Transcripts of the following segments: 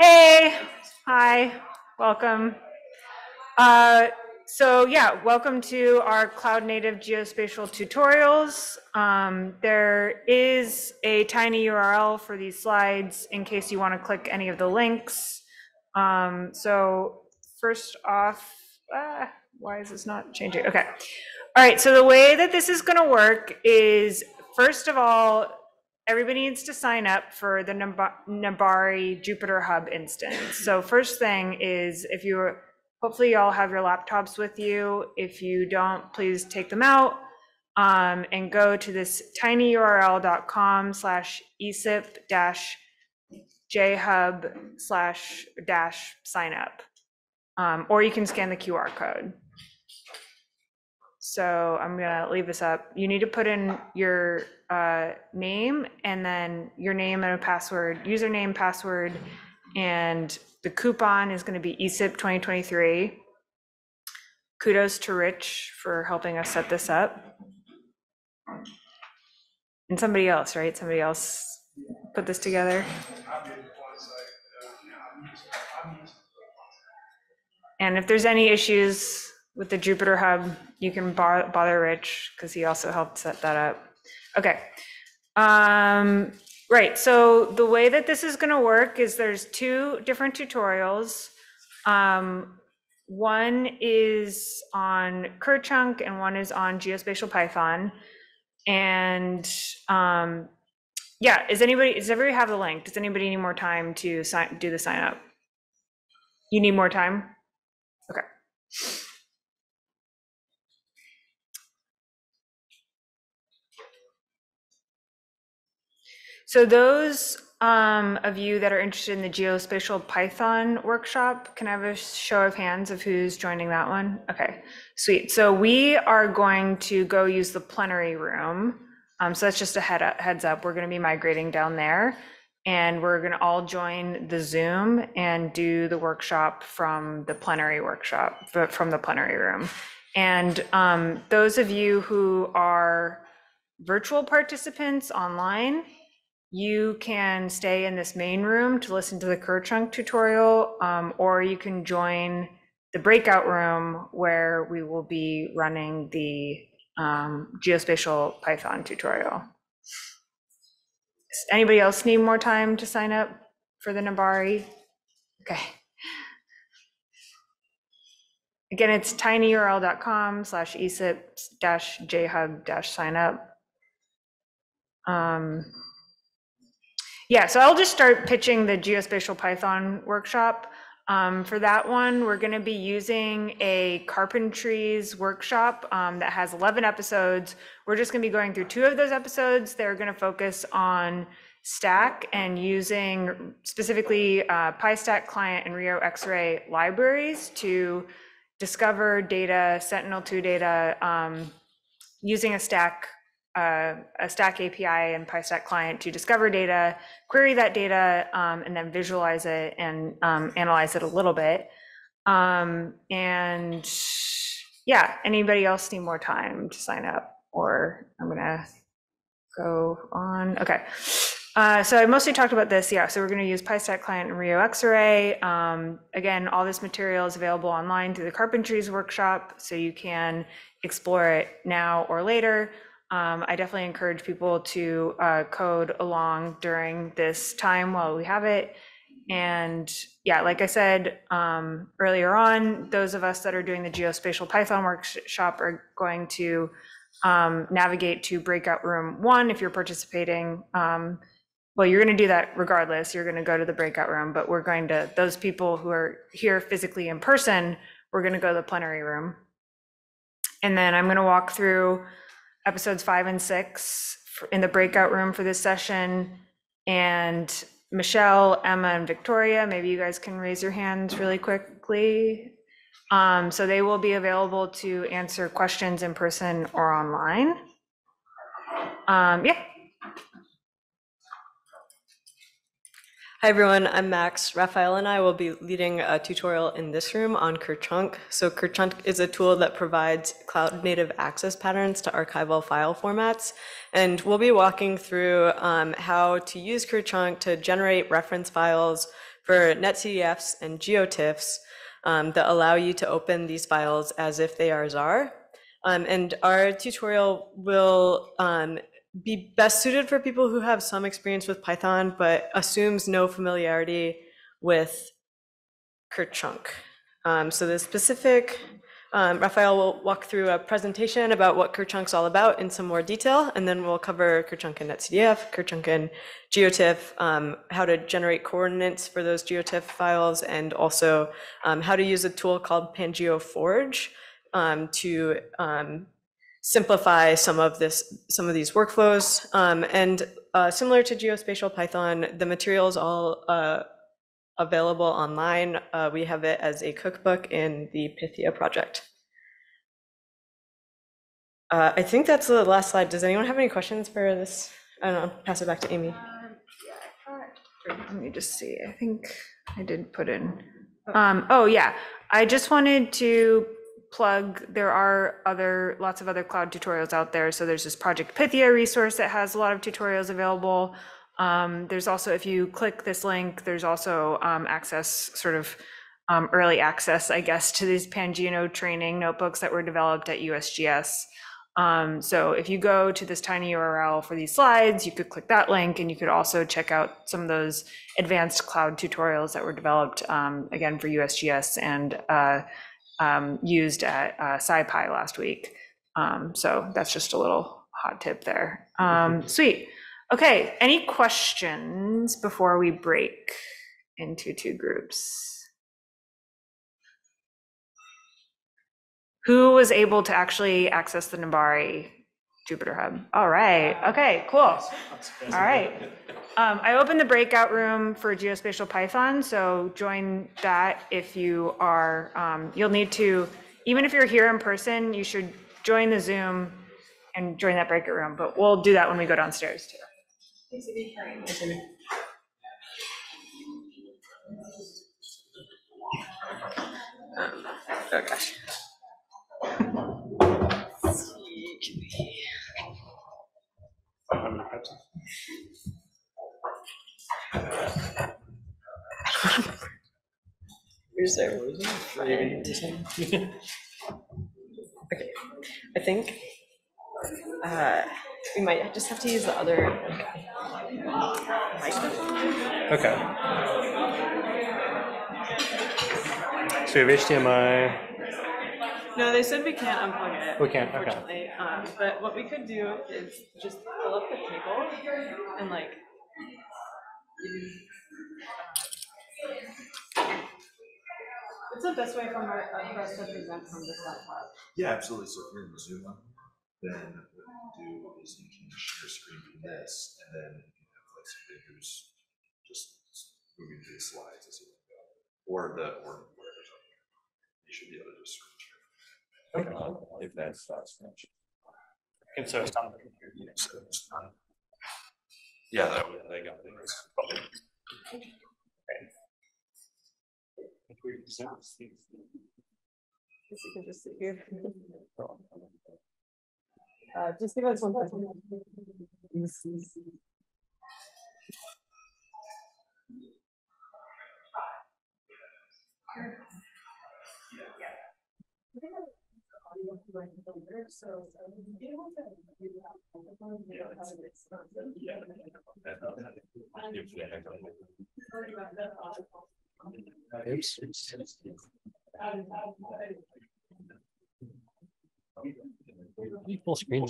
Hey, hi, welcome. Welcome to our cloud native geospatial tutorials. There is a tiny URL for these slides in case you want to click any of the links. So first off, why is this not changing? Okay. All right, so the way that this is going to work is, first of all, everybody needs to sign up for the Nabari Jupyter Hub instance. So first thing is, hopefully you all have your laptops with you. If you don't, please take them out and go to this tinyurl.com/ecip-jhub/sign-up, or you can scan the QR code. So I'm gonna leave this up. You need to put in your name and then your name and a password, username, password, and the coupon is gonna be ECIP 2023. Kudos to Rich for helping us set this up. And somebody else, right? Somebody else put this together. And if there's any issues with the Jupyter Hub, you can bother Rich because he also helped set that up. Okay. Right, so the way that this is going to work is there's two different tutorials. One is on Kerchunk and one is on Geospatial Python. And does everybody have the link? Does anybody need more time to do the sign up? You need more time? Okay. So those of you that are interested in the Geospatial Python workshop, can I have a show of hands of who's joining that one? Okay, sweet. So we are going to go use the plenary room. So that's just a heads up. We're going to be migrating down there, and we're going to all join the Zoom and do the workshop from the plenary workshop, from the plenary room. And those of you who are virtual participants online, you can stay in this main room to listen to the Kerchunk tutorial, or you can join the breakout room where we will be running the Geospatial Python tutorial. Does anybody else need more time to sign up for the Nabari? Okay. Again, it's tinyurl.com/ecip-jhub-signup. So I'll just start pitching the Geospatial Python workshop. For that one, we're going to be using a carpentries workshop that has 11 episodes. We're just going to be going through 2 of those episodes. They're going to focus on Stack and using specifically PyStack client and Rio X-ray libraries to discover data, Sentinel-2 data, using a Stack API and PyStack client to discover data, query that data, and then visualize it and analyze it a little bit. Anybody else need more time to sign up, or I'm gonna go on? Okay. So I mostly talked about this. So we're going to use PyStack client and Rio X-ray. Again, all this material is available online through the Carpentries workshop, so you can explore it now or later. I definitely encourage people to code along during this time while we have it. And like I said earlier on, those of us that are doing the Geospatial Python workshop are going to navigate to breakout room 1 if you're participating. Well, you're going to do that regardless. You're going to go to the breakout room, but we're going to, those people who are here physically in person, we're going to go to the plenary room. And then I'm going to walk through episodes 5 and 6 in the breakout room for this session. And Michelle, Emma, and Victoria, maybe you guys can raise your hands really quickly. So they will be available to answer questions in person or online. Hi everyone, I'm Max. Raphael and I will be leading a tutorial in this room on Kerchunk. So Kerchunk is a tool that provides cloud-native access patterns to archival file formats. And we'll be walking through how to use Kerchunk to generate reference files for netcdfs and geotiffs that allow you to open these files as if they are ZAR. And our tutorial will be best suited for people who have some experience with Python, but assumes no familiarity with Kerchunk. So the specific, Raphael will walk through a presentation about what Kerchunk's all about in some more detail, and then we'll cover Kerchunk and netcdf, Kerchunk and geotiff, how to generate coordinates for those geotiff files, and also how to use a tool called PangeoForge to simplify some of these workflows. And similar to Geospatial Python, the material is all available online. We have it as a cookbook in the Pythia project. I think that's the last slide. Does anyone have any questions for this? I don't know, pass it back to Amy. Let me just see. I think I did put in. Oh yeah, I just wanted to plug, there are lots of other cloud tutorials out there. So there's this Project Pythia resource that has a lot of tutorials available. There's also, if you click this link, there's also access, sort of early access, I guess, to these Pangino training notebooks that were developed at USGS. So if you go to this tiny URL for these slides, you could click that link, and you could also check out some of those advanced cloud tutorials that were developed, again, for USGS and used at SciPy last week. So that's just a little hot tip there. Sweet. Okay, any questions before we break into two groups? Who was able to actually access the Nabari Jupyter Hub? All right, okay, cool. All right. I opened the breakout room for Geospatial Python, so join that if you are, you'll need to, even if you're here in person, you should join the Zoom and join that breakout room, but we'll do that when we go downstairs too. Oh gosh. Where's there? Okay, I think we might just have to use the other microphone. Okay. So we have HDMI. No, they said we can't unplug it. We can't, okay. Unfortunately. But what we could do is just pull up the cable and like. What's the best way for us to present from this laptop? Yeah, absolutely. So if you're in Zoom, then what you do is you can share screen from this, and then you can have like some videos just moving through the slides as you go, or whatever. You should be able to just search. Okay. If that's French. And so it's on the computer. So it's not. Yeah, that way they got things. Guess you can just sit here. Just give us 1 second. Full screen.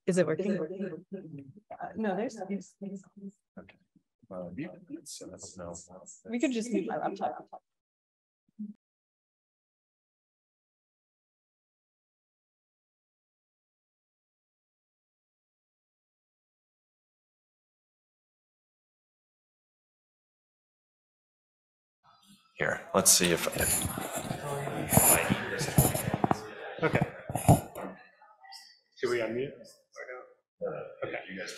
Is it working? No, there's. We could just use my laptop. Here, let's see if Okay. Should we unmute? okay. You guys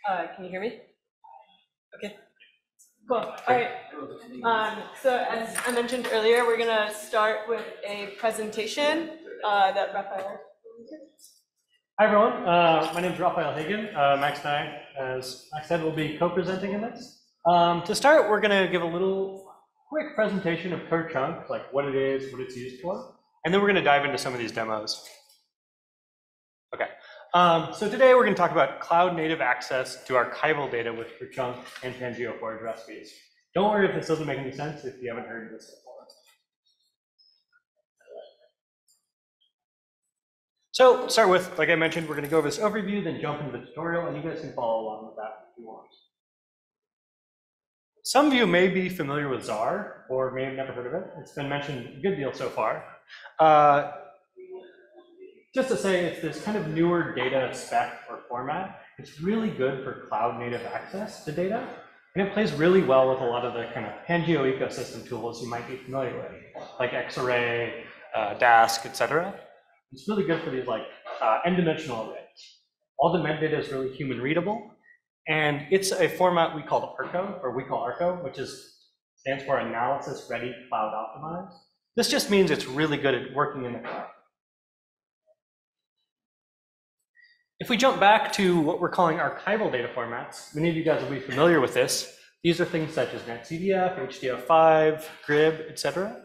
talk. Can you hear me? Okay. Cool. All right. So as I mentioned earlier, we're gonna start with a presentation that Raphael. Hi everyone, my name is Raphael Hagen. Max and I, as Max said, will be co-presenting in this. To start, we're going to give a little quick presentation of CodeChunk, like what it is, what it's used for, and then we're going to dive into some of these demos. Okay, so today we're going to talk about cloud-native access to archival data with CodeChunk and PanGeo4 recipes. Don't worry if this doesn't make any sense if you haven't heard this before. So to start with, like I mentioned, we're going to go over this overview, then jump into the tutorial, and you guys can follow along with that if you want. Some of you may be familiar with ZAR, or may have never heard of it. It's been mentioned a good deal so far. Just to say, it's this kind of newer data spec or format. It's really good for cloud-native access to data, and it plays really well with a lot of the kind of Pangeo ecosystem tools you might be familiar with, like Xarray, Dask, etc. It's really good for these like n-dimensional arrays. All the metadata is really human readable, and it's a format we call ARCO, or we call ARCO, which stands for Analysis Ready Cloud Optimized. This just means it's really good at working in the cloud. If we jump back to what we're calling archival data formats, many of you guys will be familiar with this. These are things such as NetCDF, HDF5, GRIB, etc.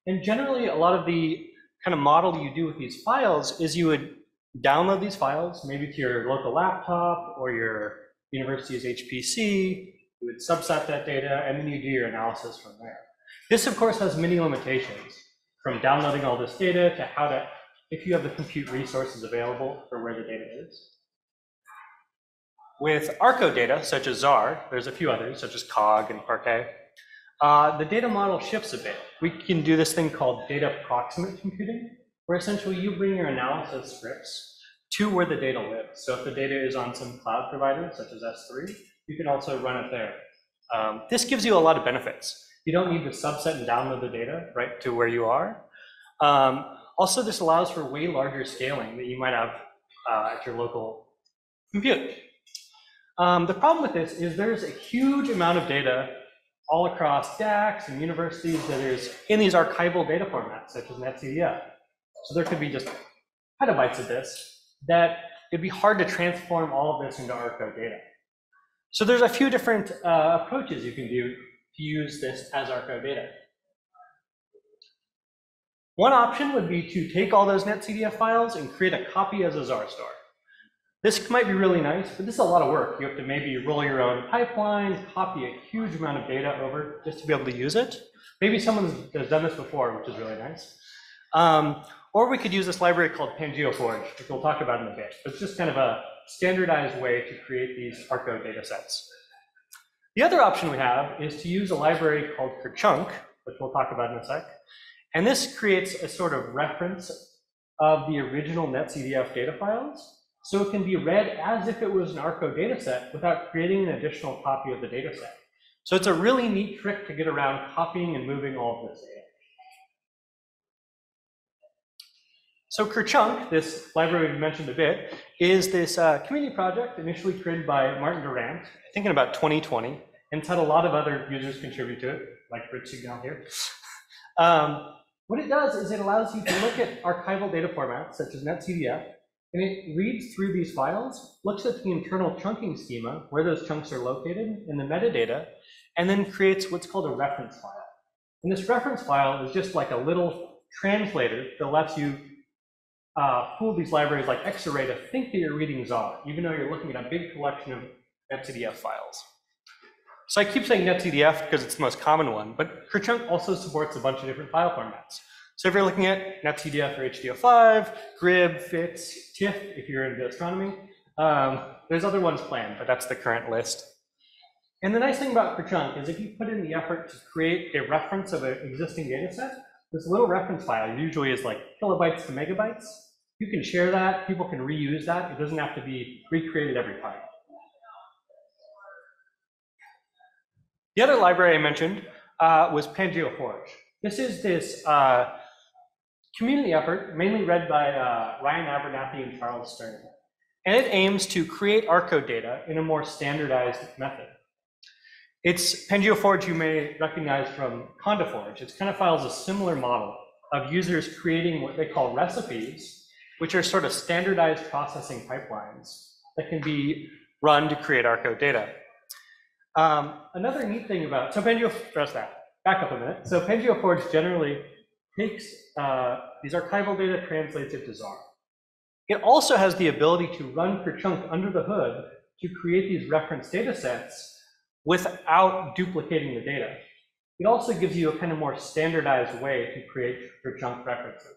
And generally, a lot of the kind of model you do with these files is you would download these files, maybe to your local laptop or your university's HPC, you would subset that data, and then you do your analysis from there. This, of course, has many limitations, from downloading all this data to how to, if you have the compute resources available for where the data is. With ARCO data, such as ZAR, there's a few others, such as COG and Parquet, the data model shifts a bit. We can do this thing called data proximate computing, where essentially you bring your analysis scripts to where the data lives. So if the data is on some cloud provider, such as S3, you can also run it there. This gives you a lot of benefits. You don't need to subset and download the data right to where you are. Also, this allows for way larger scaling that you might have at your local compute. The problem with this is there's a huge amount of data all across DACs and universities that is in these archival data formats, such as NetCDF. So there could be just petabytes of this that it'd be hard to transform all of this into ARCO data. So there's a few different approaches you can do to use this as ARCO data. One option would be to take all those NetCDF files and create a copy as a ZAR store. This might be really nice, but this is a lot of work. You have to maybe roll your own pipelines, copy a huge amount of data over just to be able to use it. Maybe someone has done this before, which is really nice. Or we could use this library called PanGeoForge, which we'll talk about in a bit. It's just kind of a standardized way to create these ARCO data sets. The other option we have is to use a library called CodeChunk, which we'll talk about in a sec. And this creates a sort of reference of the original NetCDF data files. So it can be read as if it was an ARCO data set without creating an additional copy of the data set. So it's a really neat trick to get around copying and moving all of this data. So CodeChunk, this library we mentioned a bit, is this community project initially created by Martin Durant, I think in about 2020, and it's had a lot of other users contribute to it, like Rich Signal here. What it does is it allows you to look at archival data formats, such as NetCDF, and it reads through these files, looks at the internal chunking schema, where those chunks are located in the metadata, and then creates what's called a reference file. And this reference file is just like a little translator that lets you fool these libraries like Xarray to think that you're reading ZAR, even though you're looking at a big collection of NetCDF files. So I keep saying NetCDF because it's the most common one, but CodeChunk also supports a bunch of different file formats. So if you're looking at NetCDF or HDF5, GRIB, FITS, TIFF, if you're into astronomy, there's other ones planned, but that's the current list. And the nice thing about CodeChunk is if you put in the effort to create a reference of an existing data set, this little reference file usually is like kilobytes to megabytes. You can share that, people can reuse that. It doesn't have to be recreated every time. The other library I mentioned was PanGeoForge. This is this community effort, mainly read by Ryan Abernathy and Charles Stern. And it aims to create ARCO data in a more standardized method. It's PanGeoForge you may recognize from CondaForge. It kind of follows a similar model of users creating what they call recipes which are sort of standardized processing pipelines that can be run to create Arco data. Another neat thing about, so back up a minute. So PanGeoForge generally takes these archival data, translates it to ZAR. It also has the ability to run Kerchunk under the hood to create these reference data sets without duplicating the data. It also gives you a kind of more standardized way to create Kerchunk references.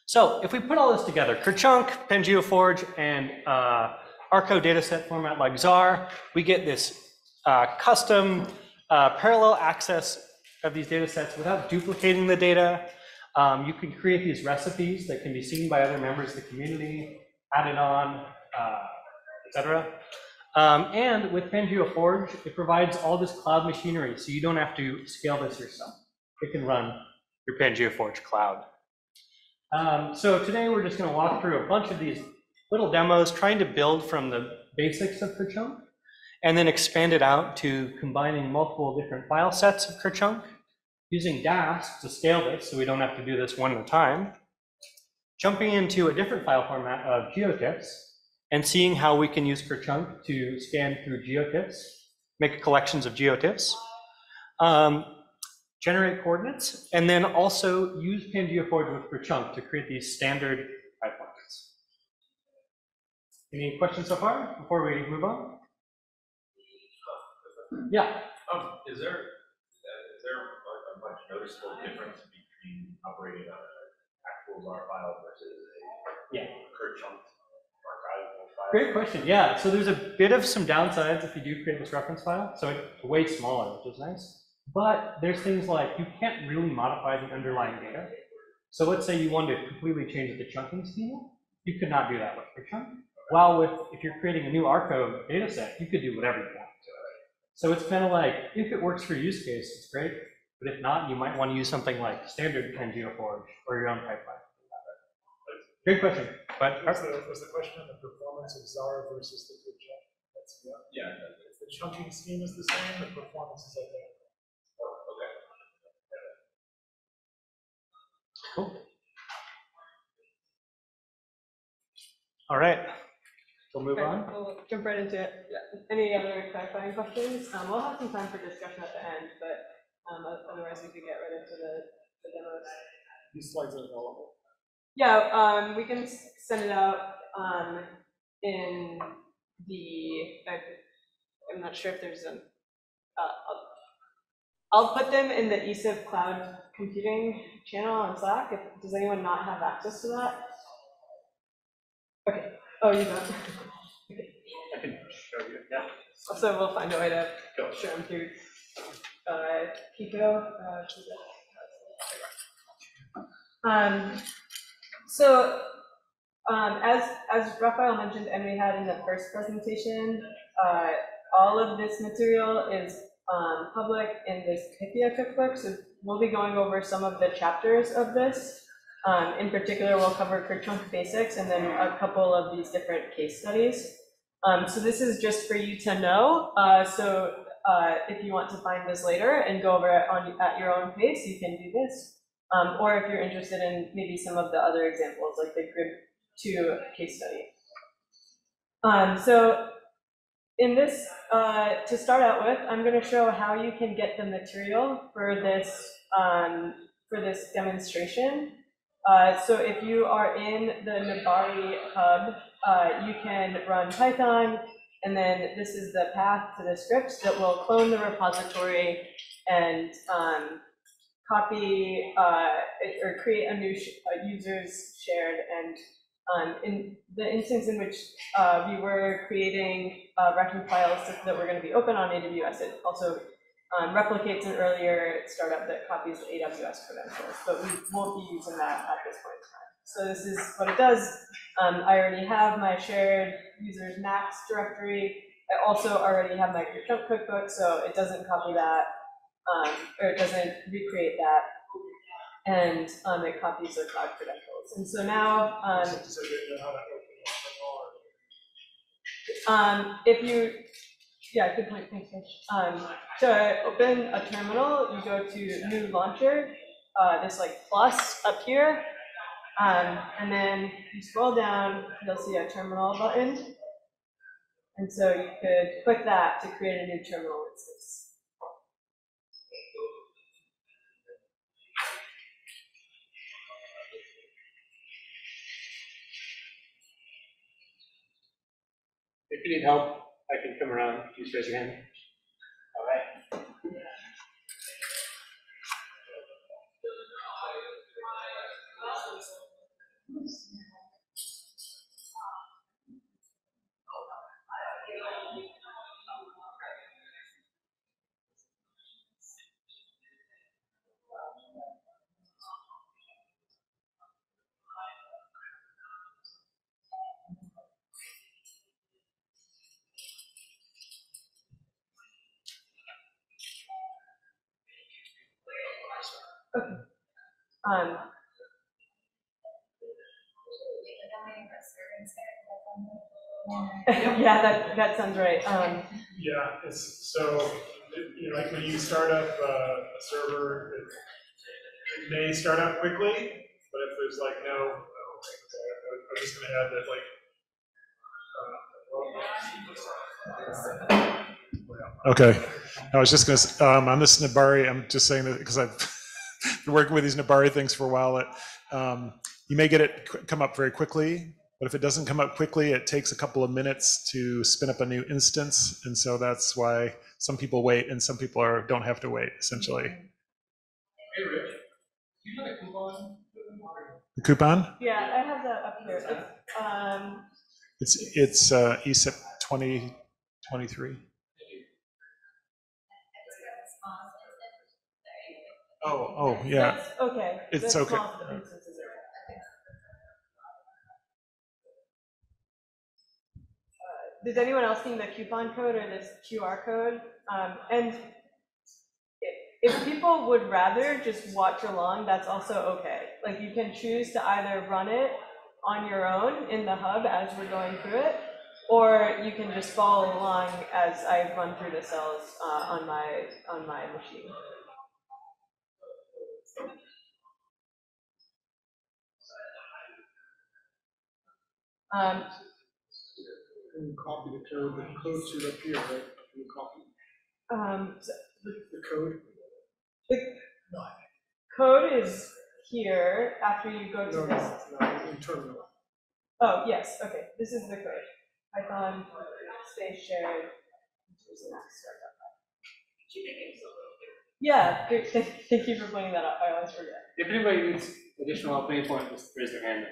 So if we put all this together, Kerchunk, PanGeoForge, and Arco dataset format like ZAR, we get this custom parallel access of these data sets without duplicating the data. You can create these recipes that can be seen by other members of the community, added on, etc. And with PanGeoForge, it provides all this cloud machinery, so you don't have to scale this yourself. It can run your PanGeoForge cloud. So today we're just going to walk through a bunch of these little demos, trying to build from the basics of Kerchunk, and then expand it out to combining multiple different file sets of Kerchunk, using Dask to scale this so we don't have to do this one at a time, jumping into a different file format of geotiffs, and seeing how we can use Kerchunk to scan through geotiffs, make collections of geotiffs, generate coordinates, and then also use PanGeoForge with Kerchunk to create these standard pipelines. Any questions so far before we move on? Yeah. Is there a much noticeable difference between operating on an actual ZAR file versus a Kerchunk archival file? Great question. Yeah, so there's a bit of some downsides if you do create this reference file. So it's way smaller, which is nice. But there's things like you can't really modify the underlying data. So let's say you wanted to completely change the chunking schema. You could not do that with Kerchunk. While if you're creating a new Arco data set, you could do whatever you want to it. So it's kind of like, if it works for your use case, it's great. But if not, you might want to use something like standard PanGeoForge or your own pipeline. Great question. But was the question on the performance of ZAR versus the Kerchunk? Yeah. If the chunking scheme is the same, the performance is identical. Cool. All right. We'll move on. We'll jump right into it. Yeah. Any other clarifying questions? We'll have some time for discussion at the end, but otherwise we could get right into the demos. These slides are available. Yeah, we can send it out in the, I'm not sure if there's a, I'll put them in the ESIF cloud computing channel on Slack. Does anyone not have access to that? Okay. Oh, you don't? Okay. I can show you. Yeah. So we'll find a way to show them through Pico. As Raphael mentioned, and we had in the first presentation, all of this material is public in this Pythia cookbook, so we'll be going over some of the chapters of this. In particular, we'll cover Kerchunk basics and then a couple of these different case studies. So this is just for you to know. If you want to find this later and go over it at your own pace, you can do this. Or if you're interested in maybe some of the other examples, like the Grid2 case study. So in this, to start out with, I'm going to show how you can get the material for this demonstration. So if you are in the Nabari hub, you can run Python, and then this is the path to the scripts that will clone the repository and copy or create a new users shared. And in the instance in which we were creating reference files that were going to be open on AWS, it also replicates an earlier startup that copies the AWS credentials, but we won't be using that at this point in time. So this is what it does. I already have my shared users max directory. I also already have my Kerchunk cookbook, so it doesn't copy that, or it doesn't recreate that, and it copies the cloud credentials. And so now, if you, yeah, good point, thanks, Mitch. To open a terminal, you go to New Launcher, this like plus up here. And then you scroll down, you'll see a terminal button. And so you could click that to create a new terminal instance. If you need help, I can come around. Please raise your hand. All right. Um, yeah, that sounds right. Yeah, it's so, you know, like when you start up a server, it may start out quickly, but if there's like no, I'm just gonna add that like, okay. I was just gonna, on this Nabari, I'm just saying that because I've been working with these Nabari things for a while, that you may get it come up very quickly, but if it doesn't come up quickly, it takes a couple of minutes to spin up a new instance. And so that's why some people wait and some people don't have to wait, essentially. Hey, Rich, do you have a coupon? The coupon? Yeah, I have that up here. It's ESIP 2023. Oh, yeah. That's okay. It's That's okay. small instances are okay. Does anyone else need the coupon code or this QR code? And if people would rather just watch along, that's also okay. Like you can choose to either run it on your own in the hub as we're going through it, or you can just follow along as I run through the cells on my machine. And copy the code should appear, right? You copy So the code. the code is here after you go to No, this. no, in terminal. Oh, yes, okay, this is the code. Python space shared. Yeah, great. Thank you for pointing that out. I always forget. If anybody needs additional help, any point, just raise their hand.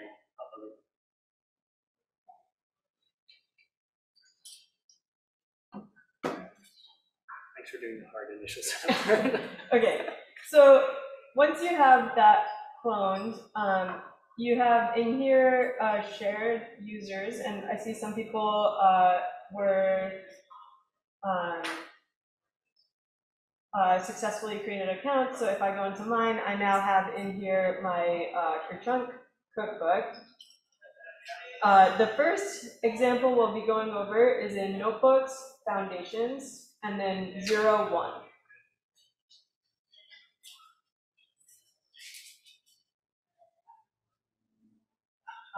Thanks for doing the hard initial setup. Okay, so once you have that cloned, you have in here shared users, and I see some people were successfully created accounts. So if I go into mine, I now have in here my Kerchunk cookbook. The first example we'll be going over is in notebooks, foundations, and then 0, 1.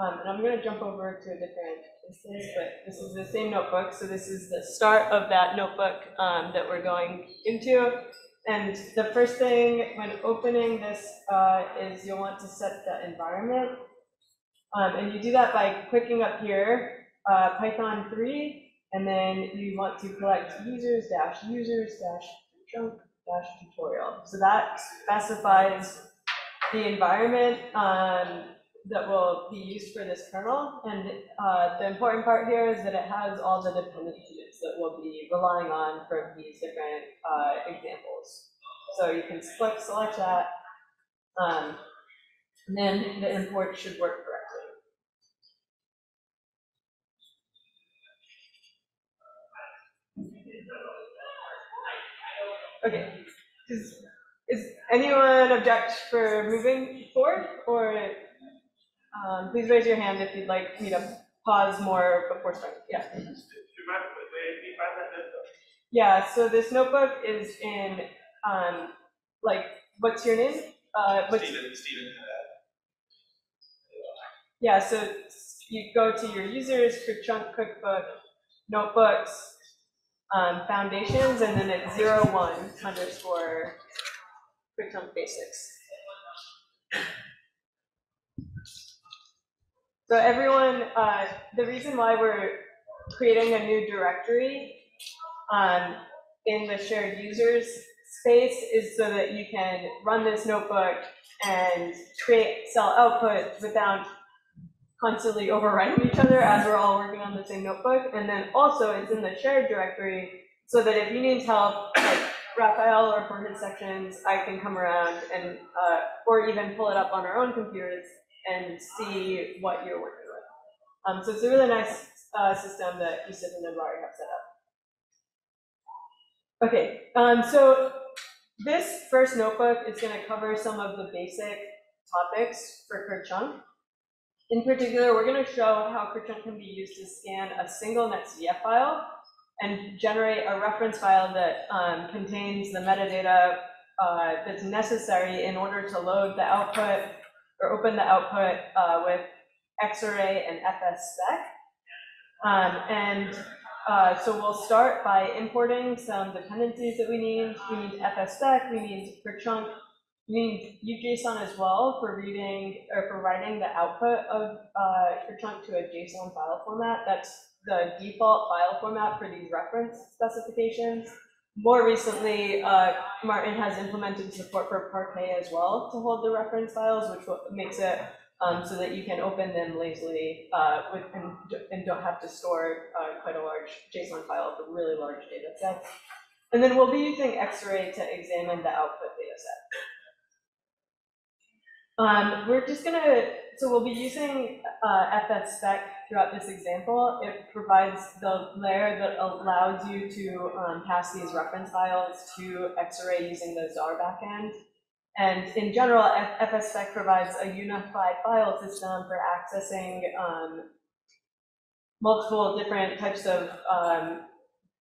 And I'm going to jump over to a different instance, but this is the same notebook. So this is the start of that notebook that we're going into. And the first thing when opening this is you'll want to set the environment. And you do that by clicking up here, Python 3, and then you want to collect users-users-trunk-tutorial. So that specifies the environment that will be used for this kernel. And the important part here is that it has all the dependencies that we'll be relying on for these different examples. So you can select that, and then the import should work correctly. Okay, is anyone object for moving forward, or please raise your hand if you'd like me to pause more before starting. Yeah. Yeah, so this notebook is in, like, what's your name? but Steven. yeah, so you go to your users, Chunk cookbook, notebooks, foundations, and then it's 01_ Chunk basics. So everyone, the reason why we're creating a new directory in the shared users space is so that you can run this notebook and create cell output without constantly overwriting each other as we're all working on the same notebook. And then also it's in the shared directory so that if you need help, like Raphael or for his sections, I can come around and, or even pull it up on our own computers and see what you're working with. So it's a really nice system that Yusuf and Nabari have set up. Okay, so this first notebook is going to cover some of the basic topics for Kerchunk. In particular, we're going to show how Kerchunk can be used to scan a single netcdf file and generate a reference file that contains the metadata that's necessary in order to load the output or open the output with Xarray and fsspec. So we'll start by importing some dependencies that we need. We need fsspec, we need Kerchunk, we need UJSON as well for reading or for writing the output of Kerchunk to a JSON file format. That's the default file format for these reference specifications. More recently, Martin has implemented support for Parquet as well to hold the reference files, which makes it so that you can open them lazily and don't have to store quite a large JSON file for really large data sets. And then we'll be using Xarray to examine the output data set. So we'll be using fsspec throughout this example. It provides the layer that allows you to pass these reference files to Xarray using the ZAR backend. And in general, fsspec provides a unified file system for accessing multiple different types of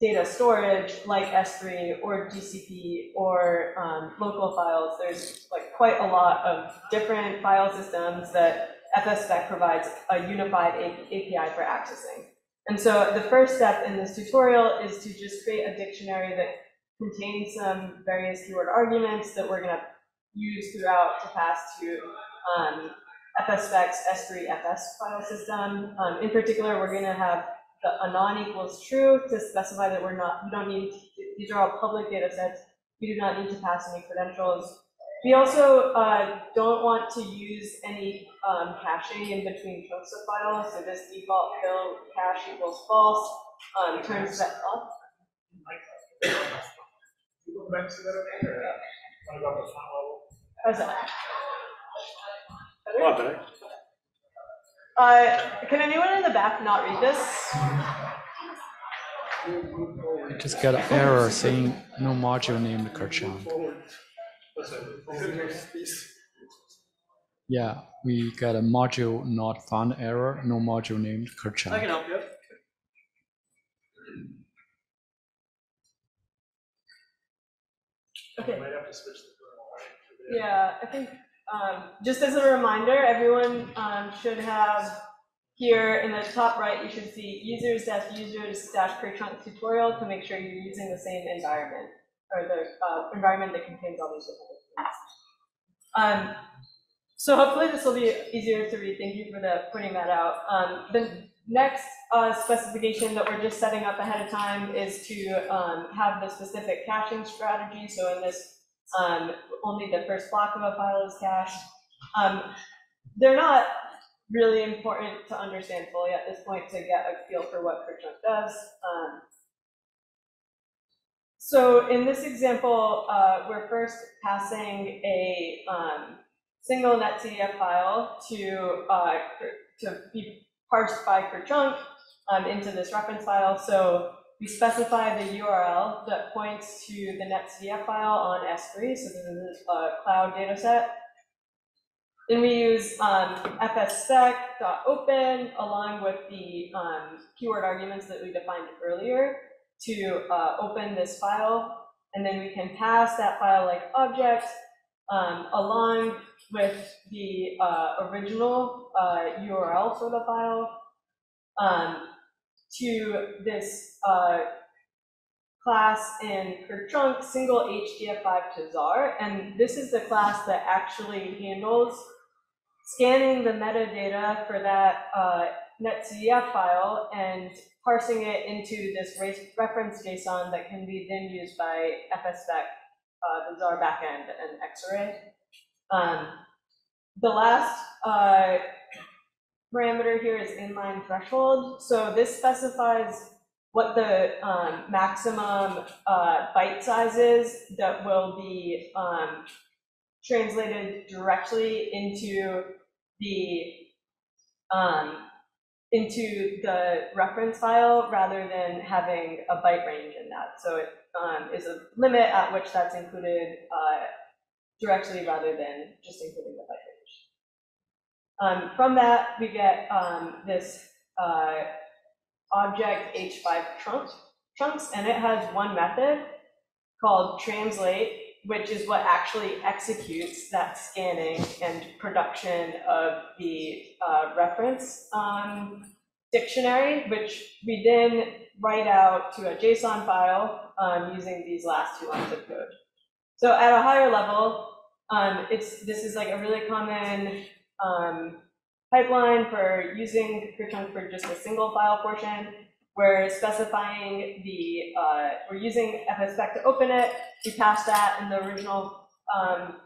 data storage like S3 or GCP or local files. There's like quite a lot of different file systems that fsspec provides a unified API for accessing. And so the first step in this tutorial is to just create a dictionary that contains some various keyword arguments that we're going to use throughout to pass to fsspec's S3FS file system. In particular, we're going to have the anon equals true to specify that we don't need, these are all public data sets. We do not need to pass any credentials. We also don't want to use any caching in between chunks of files. So this default fill cache equals false turns that off. How's that? Better? Can anyone in the back not read this? I just got an error saying no module named Kerchunk. Yeah, we got a module not found error, no module named Kerchunk. I can help you. Okay. Yeah, I think just as a reminder, everyone should have here in the top right, you should see users-users-Kerchunk tutorial to make sure you're using the same environment or the environment that contains all these different things. So hopefully this will be easier to read. Thank you for pointing that out. The next specification that we're just setting up ahead of time is to have the specific caching strategy. So in this, only the first block of a file is cached. They're not really important to understand fully at this point to get a feel for what Kerchunk does. So in this example, we're first passing a single netcdf file to be parsed by Kerchunk into this reference file. So we specify the URL that points to the netcdf file on S3. So this is a cloud data set. Then we use fsspec.open along with the keyword arguments that we defined earlier to open this file. And then we can pass that file like object along with the original URL for the file to this class in Kerchunk, single HDF5 to ZAR, and this is the class that actually handles scanning the metadata for that netcdf file and parsing it into this reference JSON that can be then used by FSspec, the ZAR backend, and Xarray. The last parameter here is inline threshold. So this specifies what the maximum byte size is that will be translated directly into the reference file rather than having a byte range in that. So it is a limit at which that's included directly rather than just including the byte range. From that, we get this object h5 chunks, and it has one method called translate, which is what actually executes that scanning and production of the reference dictionary, which we then write out to a JSON file using these last two lines of code. So at a higher level, this is like a really common pipeline for using Kerchunk for just a single file portion. We're specifying we're using FSspec to open it. We pass that in the original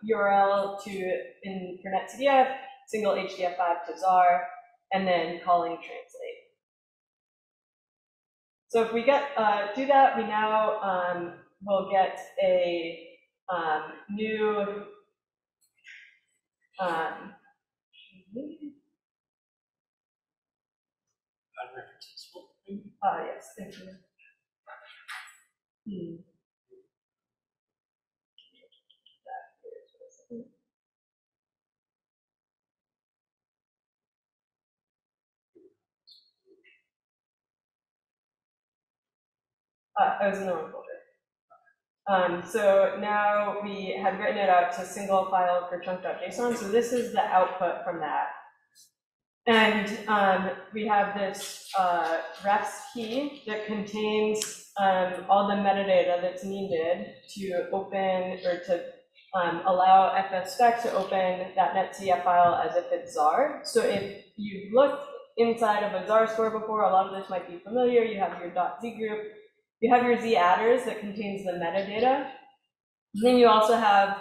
URL for netcdf, single HDF5 to ZAR, and then calling translate. So if we do that, we now will get a new yes, thank you. I was in the wrong folder. So now we had written it out to single file for chunk.json. So this is the output from that. And we have this refs key that contains all the metadata that's needed to open or to allow FSspec to open that netcdf file as if it's ZAR. So if you've looked inside of a ZAR store before, a lot of this might be familiar. You have your .z group. You have your Z adders that contains the metadata. And then you also have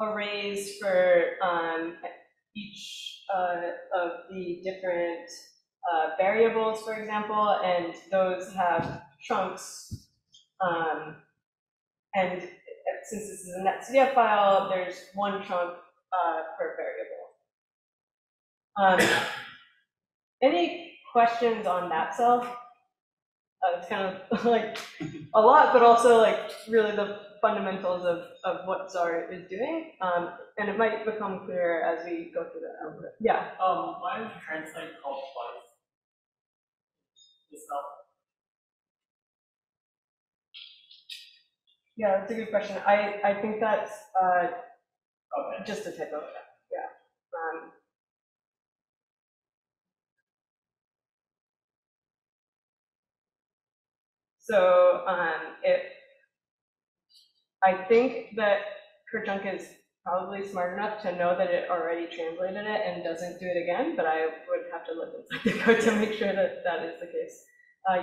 arrays for each of the different variables, for example, and those have chunks. And since this is a netcdf file, there's one chunk per variable. Any questions on that cell? It's kind of like a lot, but also like really the fundamentals of what ZAR is doing. And it might become clearer as we go through that output. Yeah. Why is translate called twice? Yeah, that's a good question. I think that's okay. Just a typo. Yeah. So I think that Kerchunk is probably smart enough to know that it already translated it and doesn't do it again, but I would have to look inside the code to make sure that that is the case.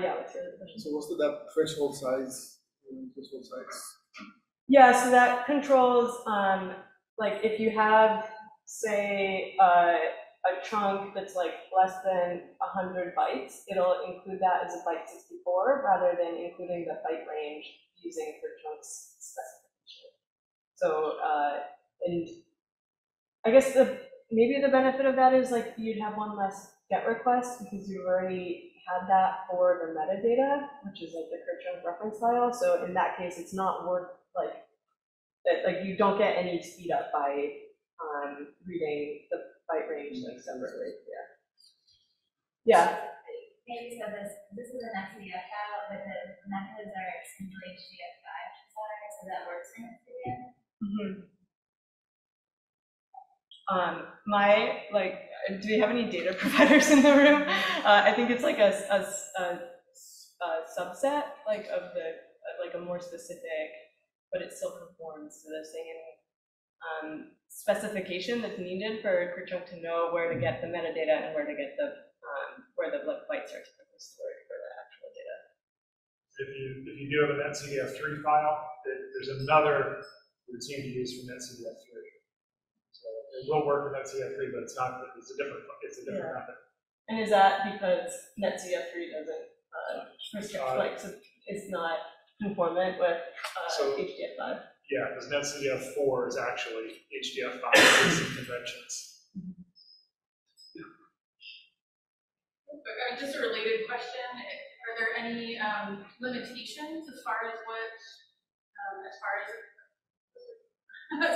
Yeah, let's hear the question. So what's the threshold size? Yeah, so that controls, like if you have, say, a chunk that's like less than 100 bytes, it'll include that as a byte 64 rather than including the byte range using Kerchunk's specification. So, and I guess maybe the benefit of that is like you'd have one less GET request because you've already had that for the metadata, which is like the Kerchunk reference file. So in that case, it's not worth like you don't get any speed up by reading the byte range like separately. Yeah. Maybe so this is an XDF file, but the methods are single HDF5 so that works in XDF. Do we have any data providers in the room? I think it's like a subset, like of the, like a more specific, but it still conforms to the same specification that's needed for Kerchunk to know where to get the metadata and where to get the, where the like bytes are typically stored for the actual data. If you do have a netcdf3 file, there's another routine to use for netcdf3. So it will work with netcdf3, but it's not. It's a different method. And is that because netcdf3 doesn't restrict, like, so it's not conformant with HDF5? Yeah, because netcdf4 is actually HDF5 basic conventions. Just a related question, are there any limitations as far as what, as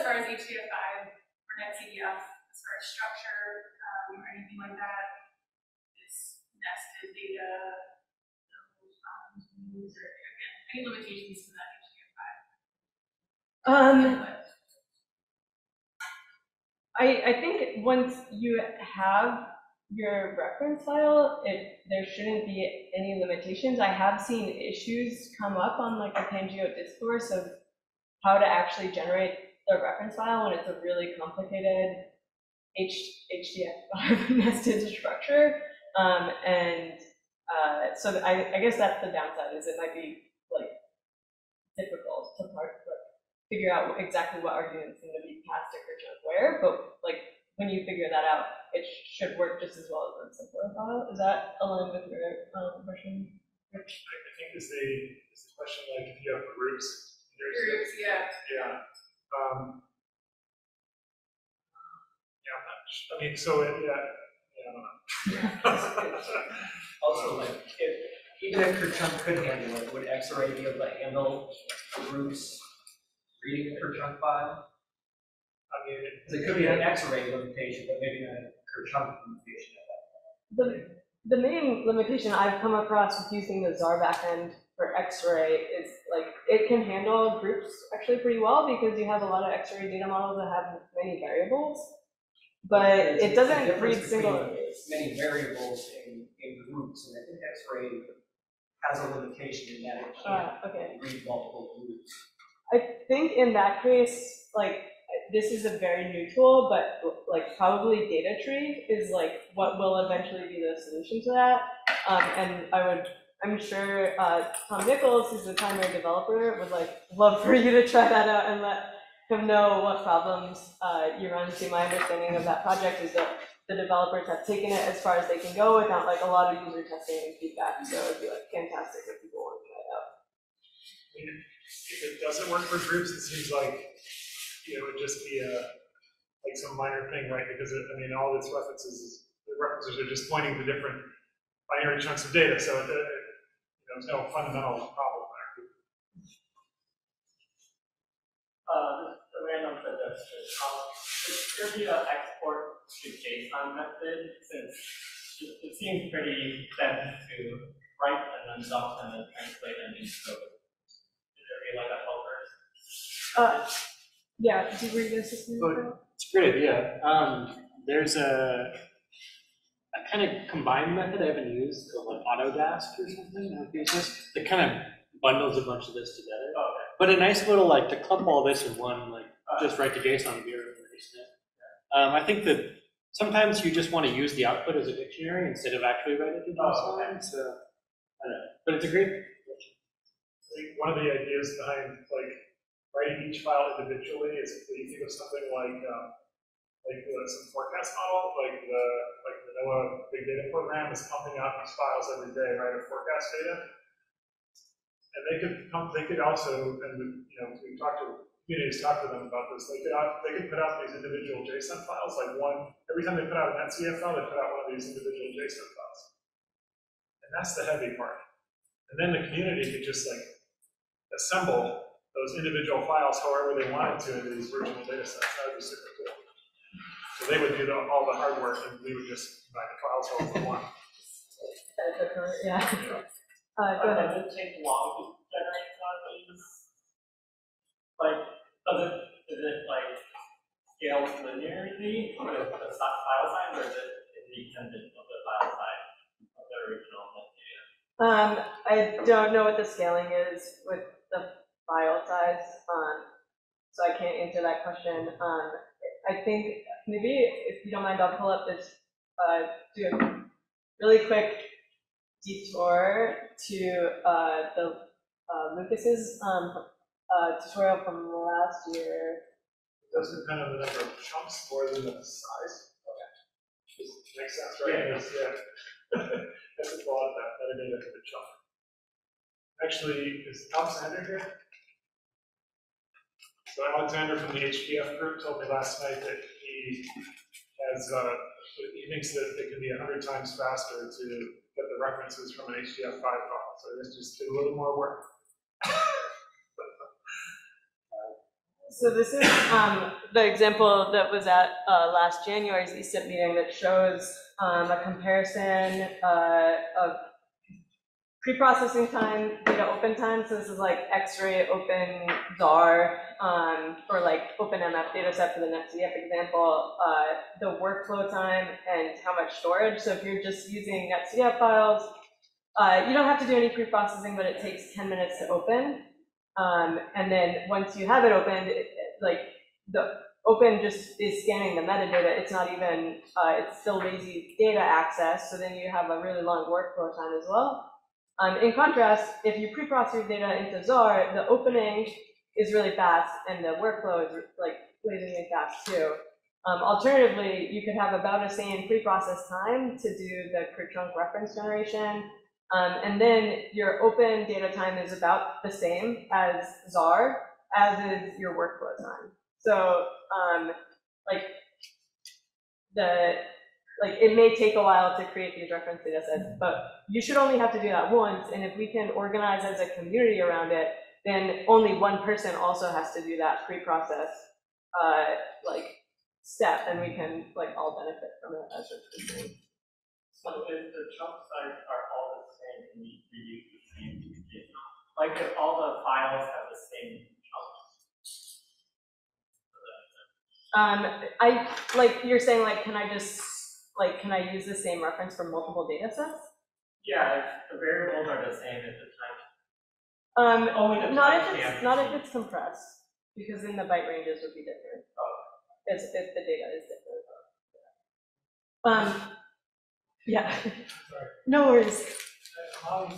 far as HDF5 or NetCDF, as far as structure or anything like that? It's nested data, or any limitations to that HDF5? I think once you have your reference file, there shouldn't be any limitations. I have seen issues come up on like the Pangeo discourse of how to actually generate the reference file when it's a really complicated HDF5 nested structure. So I guess that's the downside, is it might be like difficult to figure out exactly what arguments need to be passed to Kerchunk where, but like when you figure that out, it should work just as well as a simpler file. Is that aligned with your question? I think is the question like if you have groups. Groups, yeah. Yeah. I'm not sure. I mean, so yeah. Also, like, even if Kerchunk could handle it, would Xarray be able to handle groups reading a Kerchunk file? I mean, it could be an Xarray limitation, but maybe not a Kerchunk limitation at that point. The main limitation I've come across with using the ZAR backend for Xarray is like it can handle groups actually pretty well because you have a lot of Xarray data models that have many variables, but it doesn't read single. Many variables in groups, and I think Xarray has a limitation in that it can't read multiple groups. I think in that case, like, this is a very new tool, but like probably data tree is like what will eventually be the solution to that. And I'm sure Tom Nichols, who's the primary developer, would like love for you to try that out and let him know what problems you run into. My understanding of that project is that the developers have taken it as far as they can go without like a lot of user testing and feedback. So it'd be like fantastic if people want to try it out. I mean, if it doesn't work for groups, it seems like it would just be like some minor thing, right? Because all its references are just pointing to different binary chunks of data, so there's no fundamental problem there. A random suggestion. Should be an export to JSON method, since it seems pretty dense to write and then dump and then translate and then code. Is there be like a helper? Yeah, did you read this? It's a great idea. There's a kind of combined method I haven't used called like Autodask or something. That kind of bundles a bunch of this together. Oh, okay. But a nice little like to clump all this in one, like just write to JSON and be releasing it. I think that sometimes you just want to use the output as a dictionary instead of actually write it to JSON. Oh, okay. So I don't know, but it's a great. I think one of the ideas behind like writing each file individually is if you think of something like some forecast model, like the NOAA big data program is pumping out these files every day, right, of forecast data. And they could also, and we've talked to communities, talked to them about this. They could put out these individual JSON files, like every time they put out an NCF file, they put out one of these individual JSON files. And that's the heavy part. And then the community could just like assemble those individual files however they wanted to into these virtual data sets. That would be super cool. So they would do all the hard work, and we would just combine the files all into one. Yeah. Go ahead. Does it take long to generate one of these? Like, does it is it like scaled linearly with the file size, or is it independent of the file size of the original data? I don't know what the scaling is with the file size, so I can't answer that question. I think maybe if you don't mind, I'll pull up this, do a really quick detour to the Lucas's tutorial from last year. Does it depend on the number of chunks more than the size? Okay. Makes sense, right? Yeah. Yeah. That's the thought of that metadata for the chunk. Actually, is Alexander here? So Alexander from the HDF group told me last night that he has, he thinks that it can be 100 times faster to get the references from an HDF5 file. So let's just do a little more work. So this is the example that was at last January's ESIP meeting that shows a comparison of pre-processing time, data open time. So this is like X-ray open ZAR, or like OpenMF data set for the NetCDF example, the workflow time and how much storage. So if you're just using NetCDF files, you don't have to do any pre-processing, but it takes 10 minutes to open. And then once you have it opened, like the open just is scanning the metadata. It's not even, it's still lazy data access. So then you have a really long workflow time as well. In contrast, if you pre-process your data into ZAR, the opening is really fast and the workflow is like blazingly fast too. Alternatively, you could have about the same pre-process time to do the per-chunk reference generation. And then your open data time is about the same as ZAR, as is your workflow time. So it may take a while to create these reference data sets, but you should only have to do that once. And if we can organize as a community around it, then only one person also has to do that pre-process step, and we can all benefit from it as a community. So if the chunk size are all the same, and we use the same data, like if all the files have the same chunk. You're saying, can I use the same reference for multiple data sets? Yeah, if the variables are the same at the time. Only the not if it's compressed, because then the byte ranges would be different. Oh. If the data is different. Yeah. No worries. Oh,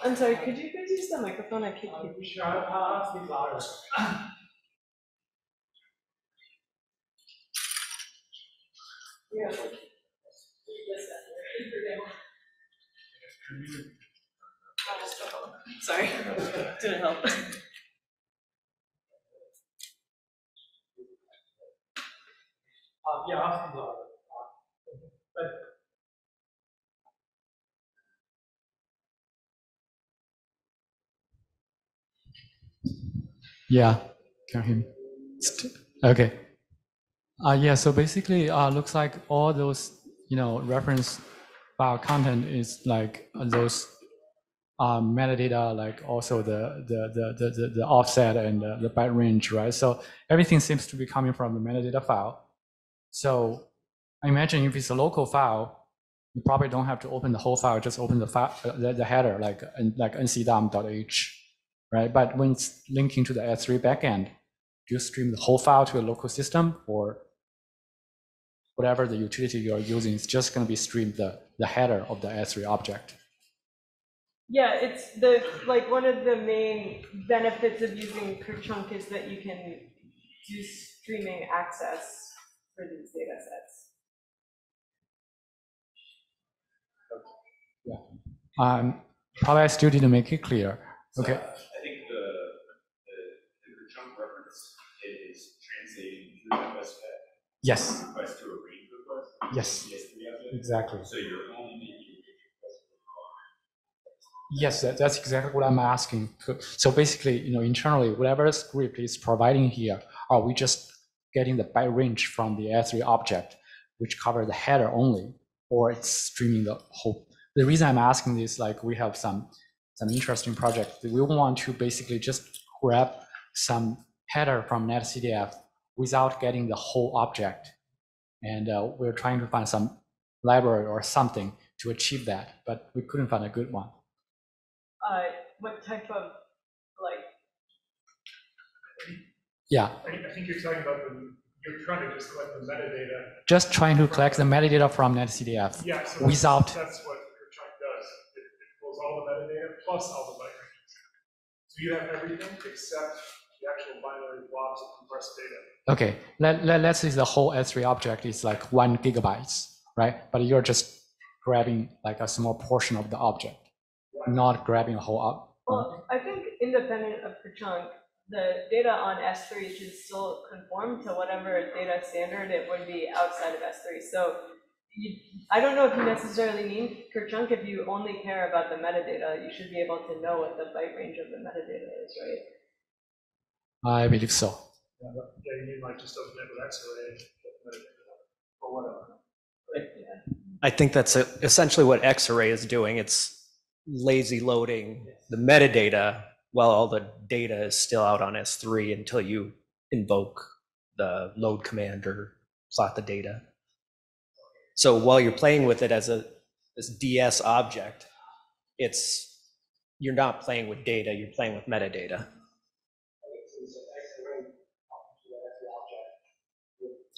I'm sorry, could you please use the microphone? I can't hear you. I'll speak louder. Yeah. Sorry, didn't help. Yeah, I'll speak louder. Yeah, can you hear me? Okay. Yeah, so basically, looks like all those, reference file content is like those metadata, like also the offset and the byte range, right? So everything seems to be coming from the metadata file. So I imagine if it's a local file, you probably don't have to open the whole file, just open the file, the header, like ncdom.h, right? But when it's linking to the S3 backend, do you stream the whole file to a local system, or whatever the utility you're using is just going to be streamed the header of the S3 object? Yeah, it's one of the main benefits of using per-chunk is that you can do streaming access for these data sets. Yeah. Probably I still didn't make it clear. Okay. So I think the per-chunk reference is translating through that request Yes. request to a range request. Yes. Yes, exactly. So you're only making a request for Yes, that's exactly what I'm asking. So basically, internally, whatever script is providing here, are we just getting the byte range from the S3 object, which cover the header only, or it's streaming the whole? The reason I'm asking this, we have some interesting projects. We want to basically just grab some header from netcdf without getting the whole object. And we're trying to find some library or something to achieve that, but we couldn't find a good one. What type of, like? Yeah. I think you're talking about you're trying to just collect the metadata. Just trying to collect the metadata from netcdf. Yeah, so without. That's what your chunk does. It pulls all the metadata plus all the byte ranges. So you have everything except the actual binary blobs of compressed data. Okay, let's say the whole S3 object is like 1 gigabytes, right? But you're just grabbing like a small portion of the object, not grabbing a whole object. Well, I think independent of per chunk, the data on S3 should still conform to whatever data standard it would be outside of S3. So I don't know if you necessarily mean per chunk. If you only care about the metadata, you should be able to know what the byte range of the metadata is, right? I believe so. Yeah, you mean like just open it with Xarray or whatever. Yeah. I think that's essentially what Xarray is doing. It's lazy loading the metadata while all the data is still out on S3 until you invoke the load command or plot the data. So while you're playing with it as this DS object, you're not playing with data, you're playing with metadata.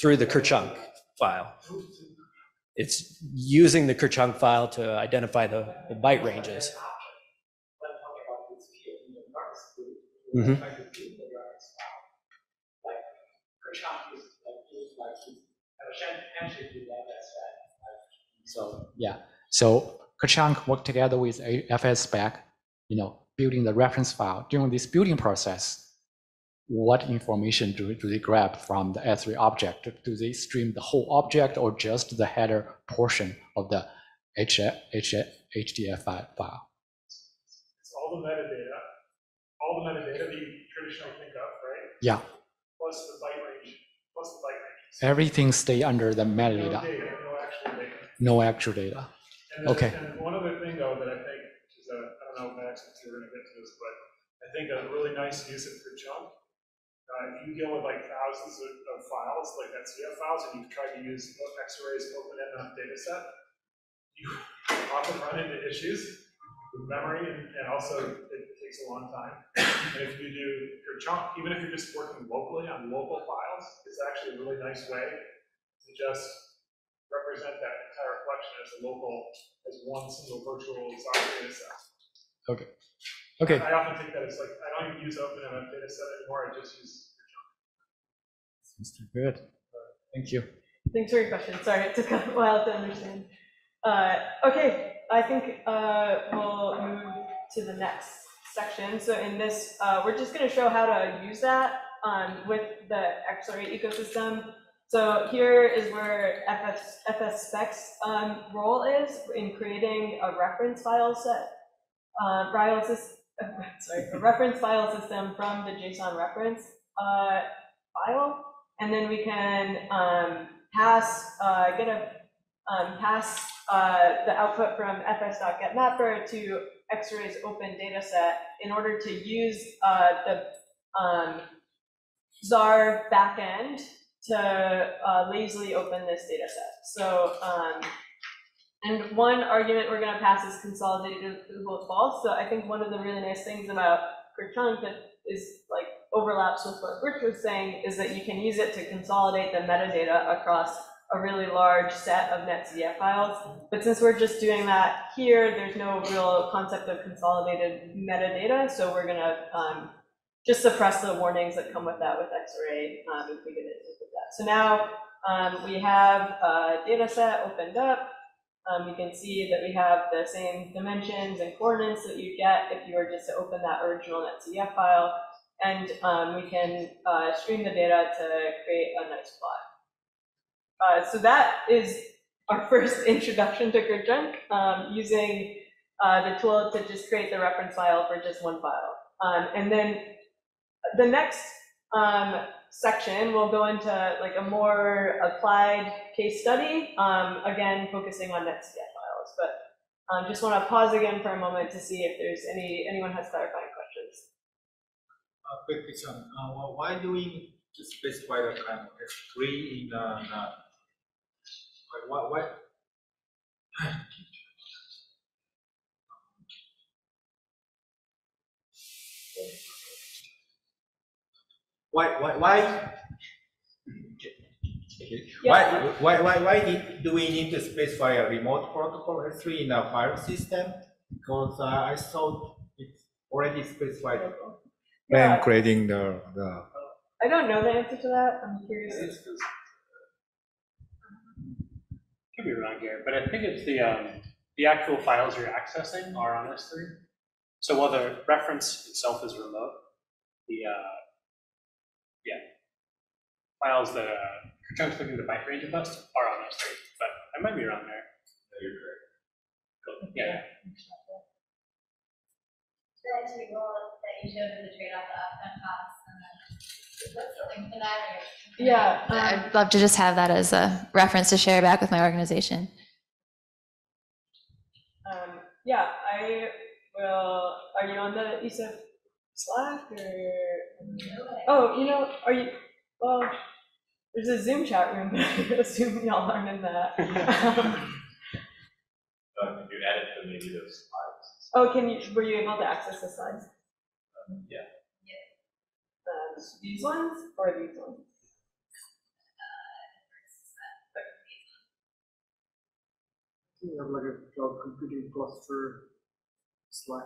Through the Kerchunk file. It's using the Kerchunk file to identify the byte ranges. Mm-hmm. So yeah, so Kerchunk worked together with FSspec, building the reference file. During this building process, what information do they grab from the S3 object? Do they stream the whole object or just the header portion of the HDF file? It's all the metadata that you traditionally think of, right? Yeah. Plus the byte range, Everything stay under the metadata. No actual data. No actual data. Okay. And one other thing though that I think is I don't know, Max, if you're going to get to this, but I think a really nice use of Kerchunk. If you deal with like thousands of files, like NCF files, and you've tried to use Xarray's open-ended enough data set, you often run into issues with memory, and also it takes a long time. And if you do your chunk, even if you're just working locally on local files, it's actually a really nice way to just represent that entire collection as one single virtual data set. Okay. Okay. I often think that it's like, I don't even use open-ended data set anymore, I just use Seems good. Thank you. Thanks for your question. Sorry, it took a while to understand. Okay, I think we'll move to the next section. So in this, we're just going to show how to use that with the Xarray ecosystem. So here is where FSspec's role is in creating a reference file set, a reference file system from the JSON reference file. And then we can pass the output from fs.getMapper to Xarray's open data set in order to use the ZAR backend to lazily open this data set. So, and one argument we're going to pass is consolidated equals false. So I think one of the really nice things about Kerchunk that is like overlaps with what Rich was saying is that you can use it to consolidate the metadata across a really large set of netcdf files. But since we're just doing that here, there's no real concept of consolidated metadata. So we're going to just suppress the warnings that come with that with Xarray if we get into that. So now we have a data set opened up. You can see that we have the same dimensions and coordinates that you get if you were just to open that original netcdf file. And we can stream the data to create a nice plot. So that is our first introduction to Kerchunk, using the tool to just create the reference file for just one file. And then the next section will go into like a more applied case study, again focusing on netcdf files. But just want to pause again for a moment to see if there's anyone has clarifying questions. quick question. Why do we specify the kind of S3 in the why? Why? Do we need to specify a remote protocol S3 in a file system? Because I thought it's already specified when creating the. I don't know the answer to that. I'm curious. Could be wrong here, but I think it's the actual files you're accessing are on S3. So while the reference itself is remote, the files that chunks looking the byte range of us are on S3. But I might be wrong there. No, you're correct. Cool. Yeah. The table that you showed is the trade-off of upfront costs, and then what's the link for that? Or Yeah. I'd love to just have that as a reference to share back with my organization. Yeah, I will. Are you on the ESEF Slack or? Oh, you know, are you? Well, there's a Zoom chat room, but I assume y'all aren't in that. Could you add it to maybe those slides? Oh, were you able to access the slides? Yeah. These ones or these ones? You have like a cloud computing cluster Slack.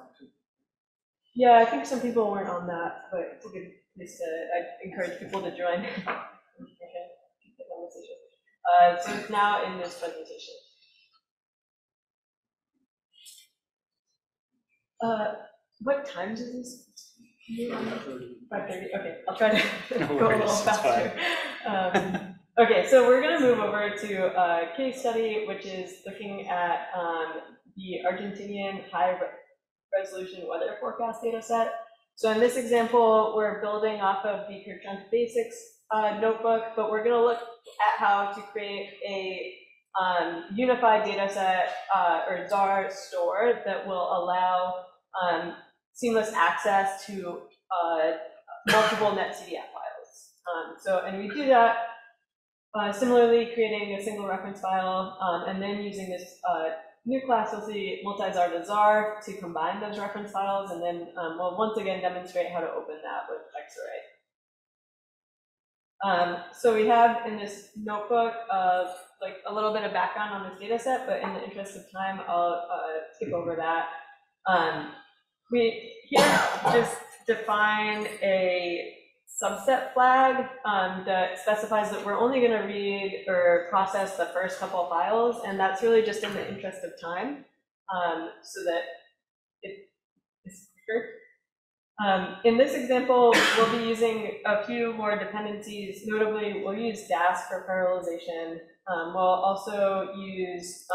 Yeah, I think some people weren't on that, but it's a good place to. I encourage people to join. So it's now in this presentation. What times is this? 5:30. Okay, I'll try to go a little faster. Okay, so we're going to move over to a case study, which is looking at the Argentinian high-resolution weather forecast data set. So in this example, we're building off of the Kerchunk Basics notebook, but we're going to look at how to create a unified data set or ZAR store that will allow seamless access to multiple NetCDF files. And we do that similarly, creating a single reference file, and then using this new class, you'll see multi-ZAR to ZAR to combine those reference files, and then we'll once again demonstrate how to open that with Xarray. So we have in this notebook like a little bit of background on this data set, but in the interest of time, I'll skip over that. We here just define a subset flag that specifies that we're only going to read or process the first couple of files, and that's really just in the interest of time, so that it is quicker. In this example, we'll be using a few more dependencies. Notably, we'll use DAS for parallelization. We'll also use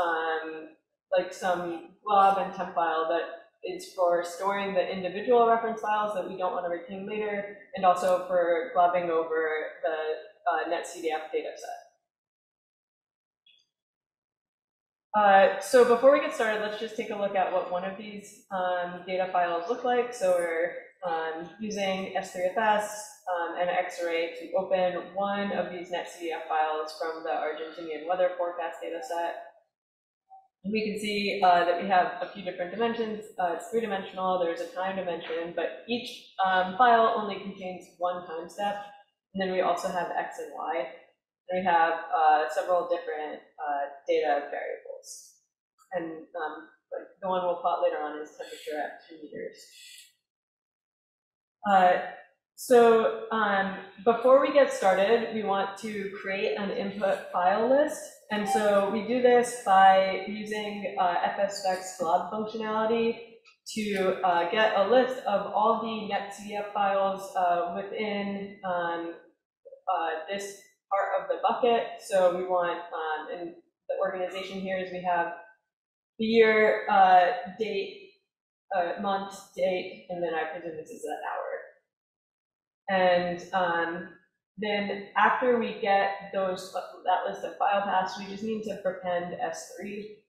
like some glob and temp file that is for storing the individual reference files that we don't want to retain later, and also for globbing over the NetCDF data set. So before we get started, let's just take a look at what one of these data files look like. So we're using S3FS and Xarray to open one of these NetCDF files from the Argentinian weather forecast data set. We can see that we have a few different dimensions. It's three-dimensional, there's a time dimension, but each file only contains one time step. And then we also have X and Y. And we have several different data variables. And like the one we'll plot later on is temperature at 2 meters. So before we get started, we want to create an input file list. And so we do this by using FSpec's glob functionality to get a list of all the NetCDF files within this part of the bucket. So we want, and the organization here is we have the year, date, month, date, and then I presume this is an hour. And then after we get that list of file paths, we just need to prepend S3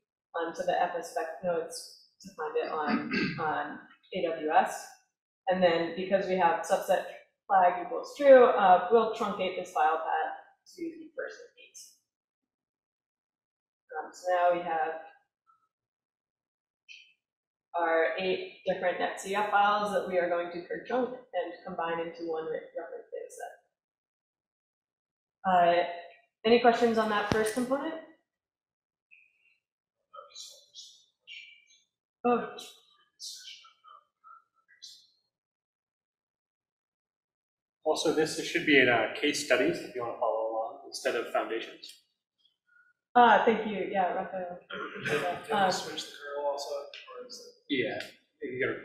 so the FSpec knows to find it on AWS. And then because we have subset flag equals true, we'll truncate this file path to the first of these. So now we have our 8 different netcf files that we are going to chunk and combine into one reference data set. Any questions on that first component? Oh. Also, this should be in case studies if you want to follow along instead of foundations. Thank you. Yeah, Raphael. Switch the kernel also, or is it? Yeah, you gotta.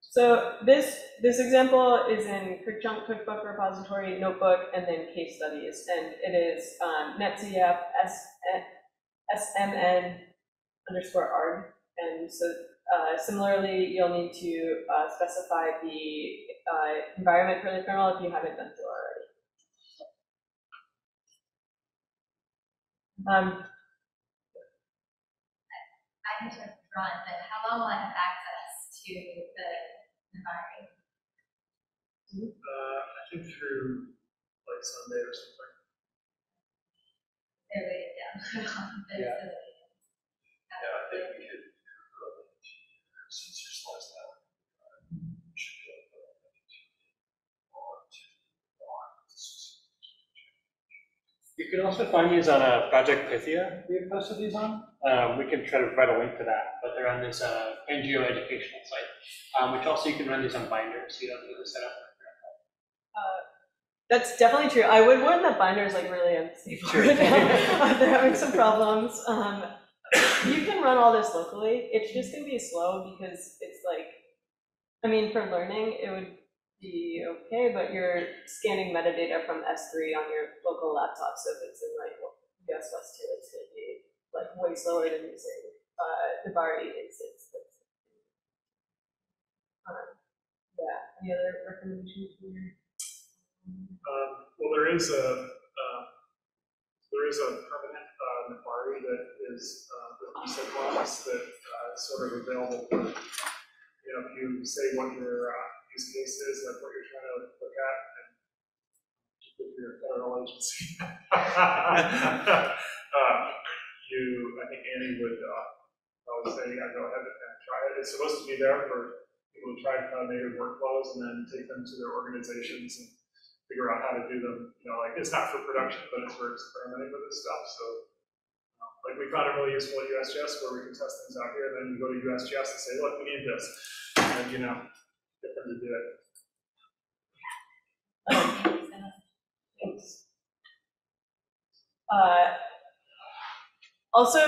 So this example is in ClickChunk Cookbook repository, notebook, and then case studies, and it is netcf smn _arg, and so similarly, you'll need to specify the environment for the kernel if you haven't done so already. I need to run, but how long will I have access to the environment? I think through like Sunday or something. They're weighted down. Yeah. Yeah, I think we could, since your slides now, we should be able to put You can also find these on a Project Pythia we have posted these on. We can try to provide a link to that, but they're on this NGO educational site, which also you can run these on binders, so you don't need to set up. That's definitely true. I would warn that binders like really unsafe right now. They're having some problems. You can run all this locally. It's just gonna be slow because it's like, I mean, for learning, it would be okay, but you're scanning metadata from S3 on your local laptop, so if it's in like US West 2, it's gonna be like way slower than using the bar 8 instance. Yeah, any other recommendations from your? Well, there is a permanent Nabari that is the reset class that is sort of available for, if you say what your use case is, like what you're trying to look at, and if you're a federal agency, I think Annie would probably say, I go ahead and try it. It's supposed to be there for people to try cloud-native workflows and then take them to their organizations and figure out how to do them. Like it's not for production, but it's for experimenting with this stuff. So, like we found it really useful at USGS where we can test things out here. Then we go to USGS and say, look, we need this, and get them to do it. Thanks. Also,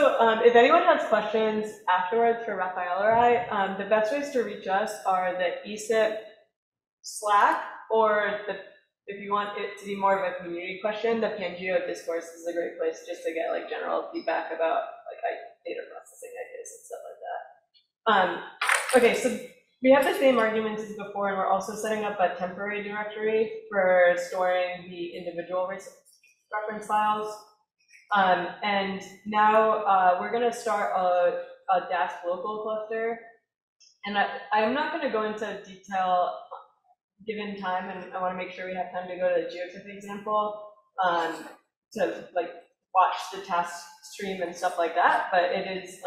if anyone has questions afterwards for Raphael or I, the best ways to reach us are the ESIP Slack, or if you want it to be more of a community question, the Pangeo discourse is a great place just to get like general feedback about like data processing ideas and stuff like that. Okay, so we have the same arguments as before, and we're also setting up a temporary directory for storing the individual reference files. And now we're going to start a Dask local cluster. And I'm not going to go into detail given time, and I want to make sure we have time to go to the geotip example to like watch the task stream and stuff like that. But it is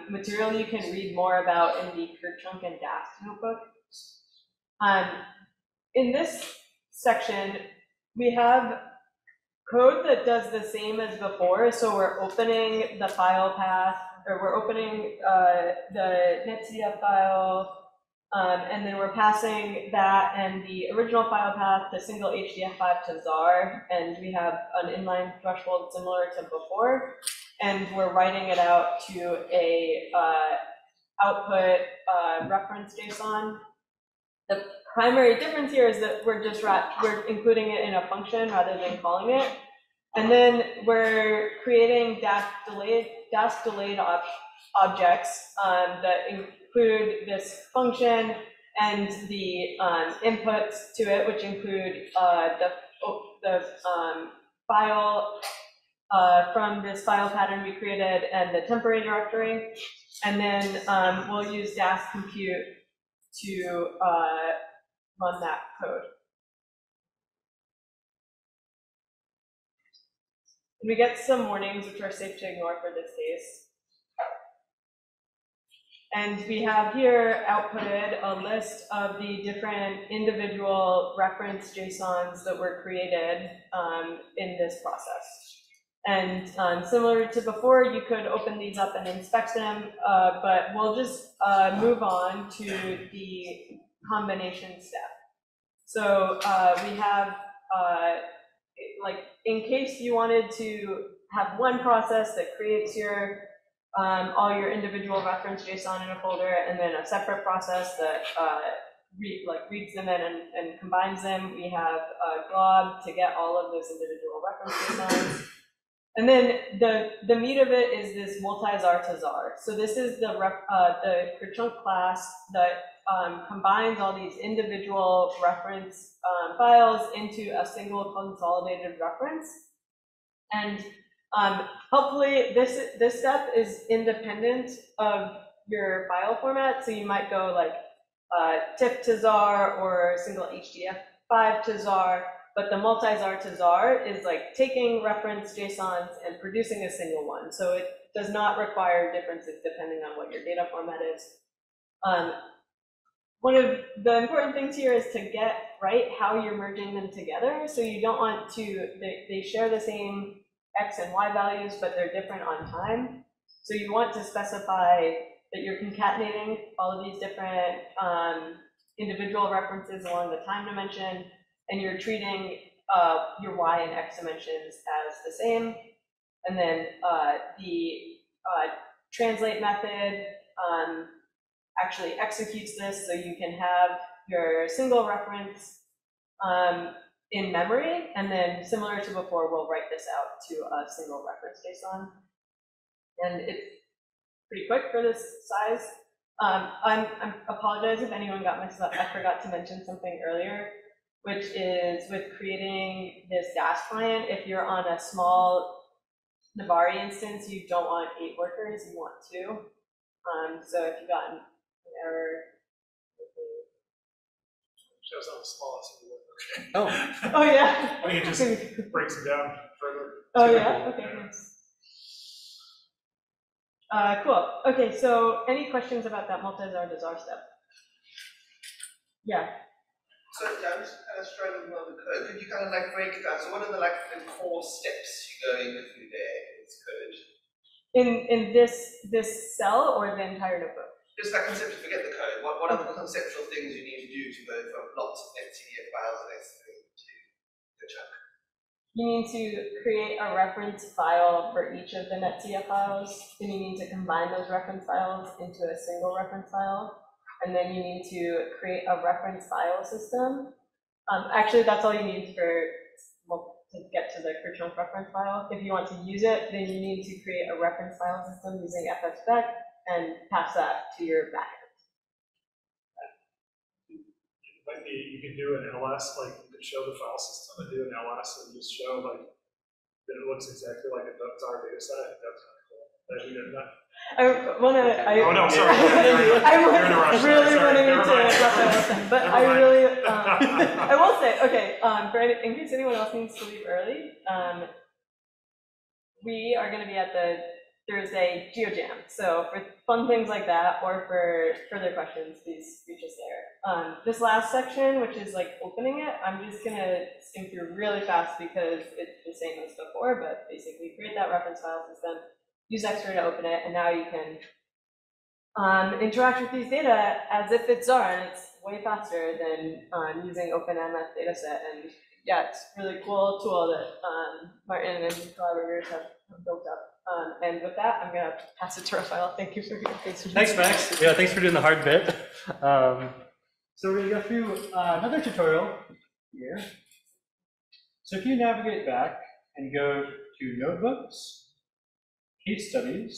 material you can read more about in the CurtChunk and Dask notebook. In this section, we have code that does the same as before. So we're opening the file path, or we're opening the netcf file, and then we're passing that and the original file path to single HDF5 to ZAR, and we have an inline threshold similar to before, and we're writing it out to a output reference JSON. The primary difference here is that we're including it in a function rather than calling it. And then we're creating Dask delayed objects that include this function and the inputs to it, which include the file from this file pattern we created and the temporary directory. And then we'll use Dask compute to run that code. We get some warnings which are safe to ignore for this case. And we have here outputted a list of the different individual reference JSONs that were created in this process. And similar to before, you could open these up and inspect them, but we'll just move on to the combination step. So we have, like, in case you wanted to have one process that creates your all your individual reference JSON in a folder, and then a separate process that reads them in and combines them. We have glob to get all of those individual reference JSONs. And then the meat of it is this multi-zar to zar. So this is the Kerchunk class that combines all these individual reference files into a single consolidated reference. And hopefully this step is independent of your file format. So you might go like TIFF to zar or single HDF5 to zar. But the multi-zar to zar is like taking reference JSONs and producing a single one. So it does not require differences depending on what your data format is. One of the important things here is to get right how you're merging them together. So you don't want to, they share the same X and Y values, but they're different on time. So you want to specify that you're concatenating all of these different individual references along the time dimension, and you're treating your Y and X dimensions as the same. And then the translate method actually executes this, so you can have your single reference in memory, and then similar to before, we'll write this out to a single reference JSON. And it's pretty quick for this size. I apologize if anyone got mixed up. I forgot to mention something earlier, which is with creating this DAS client, if you're on a small Nabari instance, you don't want 8 workers, you want 2. So if you got an error. Shows how small it's. Oh. Oh yeah. I think it just breaks it down further. Oh yeah, okay, thanks. Cool, okay, so any questions about that multi-zar to zar step? Yeah. So yeah, I'm just kind of struggling on the code. Could you kind of like break it down? So what are the core steps you're going through there in this code? In this cell or the entire notebook? Just like conceptually, forget the code. What are the conceptual things you need to do to go from lots of NetCDF files and S3 to the chunk? You need to create a reference file for each of the NetCDF files, and you need to combine those reference files into a single reference file, and then you need to create a reference file system. Actually, that's all you need to get to the Kerchunk reference file. If you want to use it, then you need to create a reference file system using FFspec and pass that to your backend. Might be, you could do an LS, like you could show the file system and do an LS and just show like that it looks exactly like a zar data set. I think that's kind of cool. But we did that. Oh no, sorry. I'm really running into Raphael, but I really, I will say, okay, in case anyone else needs to leave early, we are going to be at the Thursday GeoJam. So for fun things like that, or for further questions, please reach us there. This last section, which is like opening it, I'm just going to skim through really fast because it's the same as before, but basically create that reference file system, use X-ray to open it, and now you can interact with these data as if it's zar, and it's way faster than using OpenMF dataset. And yeah, it's a really cool tool that Martin and his collaborators have built up. And with that, I'm going to pass it to Raphael. Thank you for your patience. Thanks, Max. Yeah, thanks for doing the hard bit. So we're going to go through another tutorial here. So if you navigate back and go to Notebooks, Case Studies,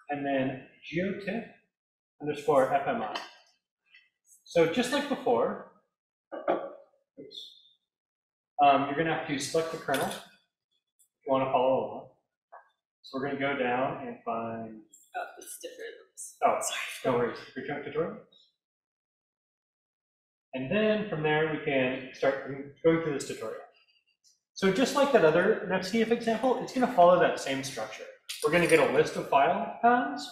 and then geotiff_FMI. So just like before, you're going to have to select the kernel if you want to follow along. So we're going to go down and find. Oh, it's different. Oh, sorry. No worries. Kerchunk tutorial. And then from there, we can start going through this tutorial. So just like that other NetCDF example, it's going to follow that same structure. We're going to get a list of file paths.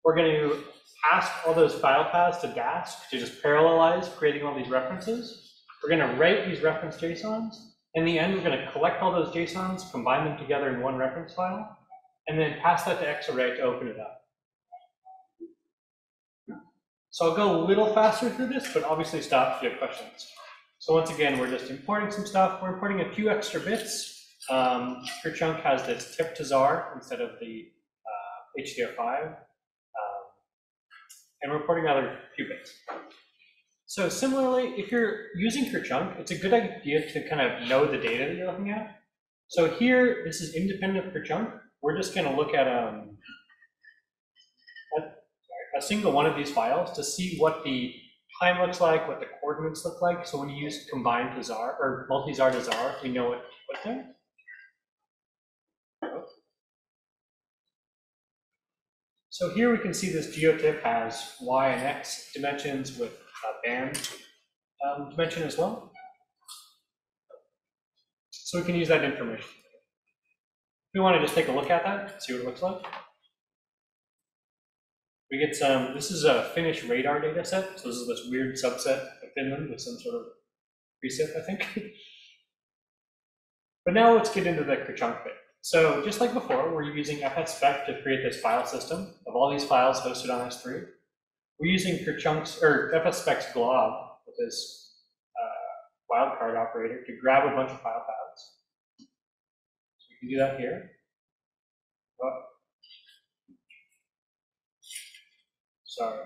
We're going to pass all those file paths to Dask to just parallelize creating all these references. We're going to write these reference JSONs. In the end, we're going to collect all those JSONs, combine them together in one reference file, and then pass that to Xarray to open it up. So I'll go a little faster through this, but obviously stop if you have questions. So once again, we're just importing some stuff. We're importing a few extra bits. Kerchunk has this tip to ZAR instead of the HDF5. And we're importing another few bits. So similarly, if you're using Kerchunk, it's a good idea to kind of know the data that you're looking at. So here, this is independent of Kerchunk. We're just going to look at a single one of these files to see what the time looks like, what the coordinates look like. So when you use combined to ZAR or multi-ZAR to ZAR, we know what to put there. So here we can see this geotip has Y and X dimensions with a band dimension as well. So we can use that information. If we want to just take a look at that, see what it looks like. We get some, this is a Finnish radar data set. So this is this weird subset of Finland with some sort of preset, I think. But now let's get into the Kerchunk bit. So just like before, we're using fspec to create this file system of all these files hosted on S3. We're using Kerchunk's, or fspec's glob with this wildcard operator to grab a bunch of file paths. So we can do that here. Oh. Sorry.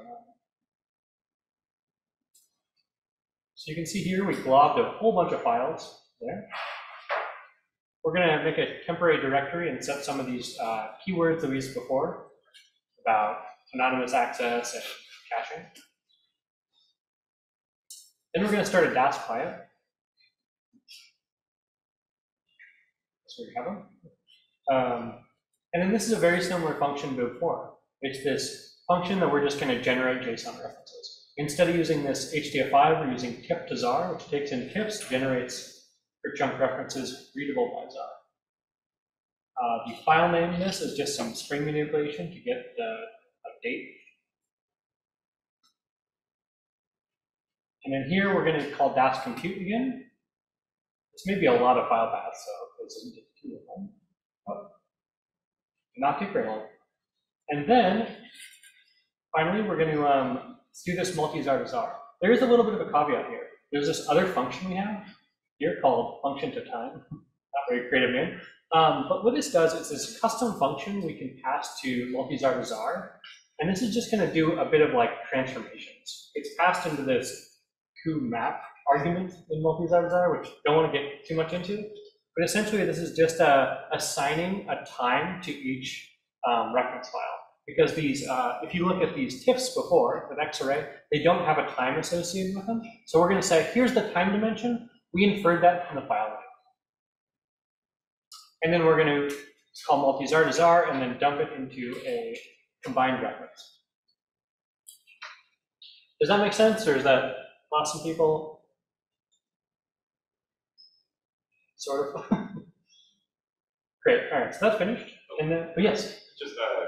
So you can see here we globbed a whole bunch of files there. We're going to make a temporary directory and set some of these keywords that we used before about anonymous access and caching. Then we're going to start a Dask client. So we have them. And then this is a very similar function to before. It's this function that we're just going to generate JSON references. Instead of using this HDF5, we're using tip to ZAR, which takes in tips, generates Kerchunk references readable by ZAR. The file name in this is just some string manipulation to get the date. And then here we're going to call Dask compute again. This may be a lot of file paths, so this isn't too long. Oh, not take very long. And then finally, we're going to do this multi-ZAR to ZAR. There is a little bit of a caveat here. There's this other function we have here called function to time. Not very creative name. But what this does is this custom function we can pass to multi-ZAR to ZAR. And this is just going to do a bit of like transformations. It's passed into this cuMap argument in multi-ZAR to ZAR, which I don't want to get too much into. But essentially, this is just assigning a time to each reference file. Because these, if you look at these TIFFs before with Xarray, they don't have a time associated with them. So we're going to say, here's the time dimension. We inferred that from the file name. And then we're going to call multi-ZAR to ZAR and then dump it into a combined reference. Does that make sense, or is that lost some people? Sort of. Great. All right. So that's finished. And then, oh, yes. Just a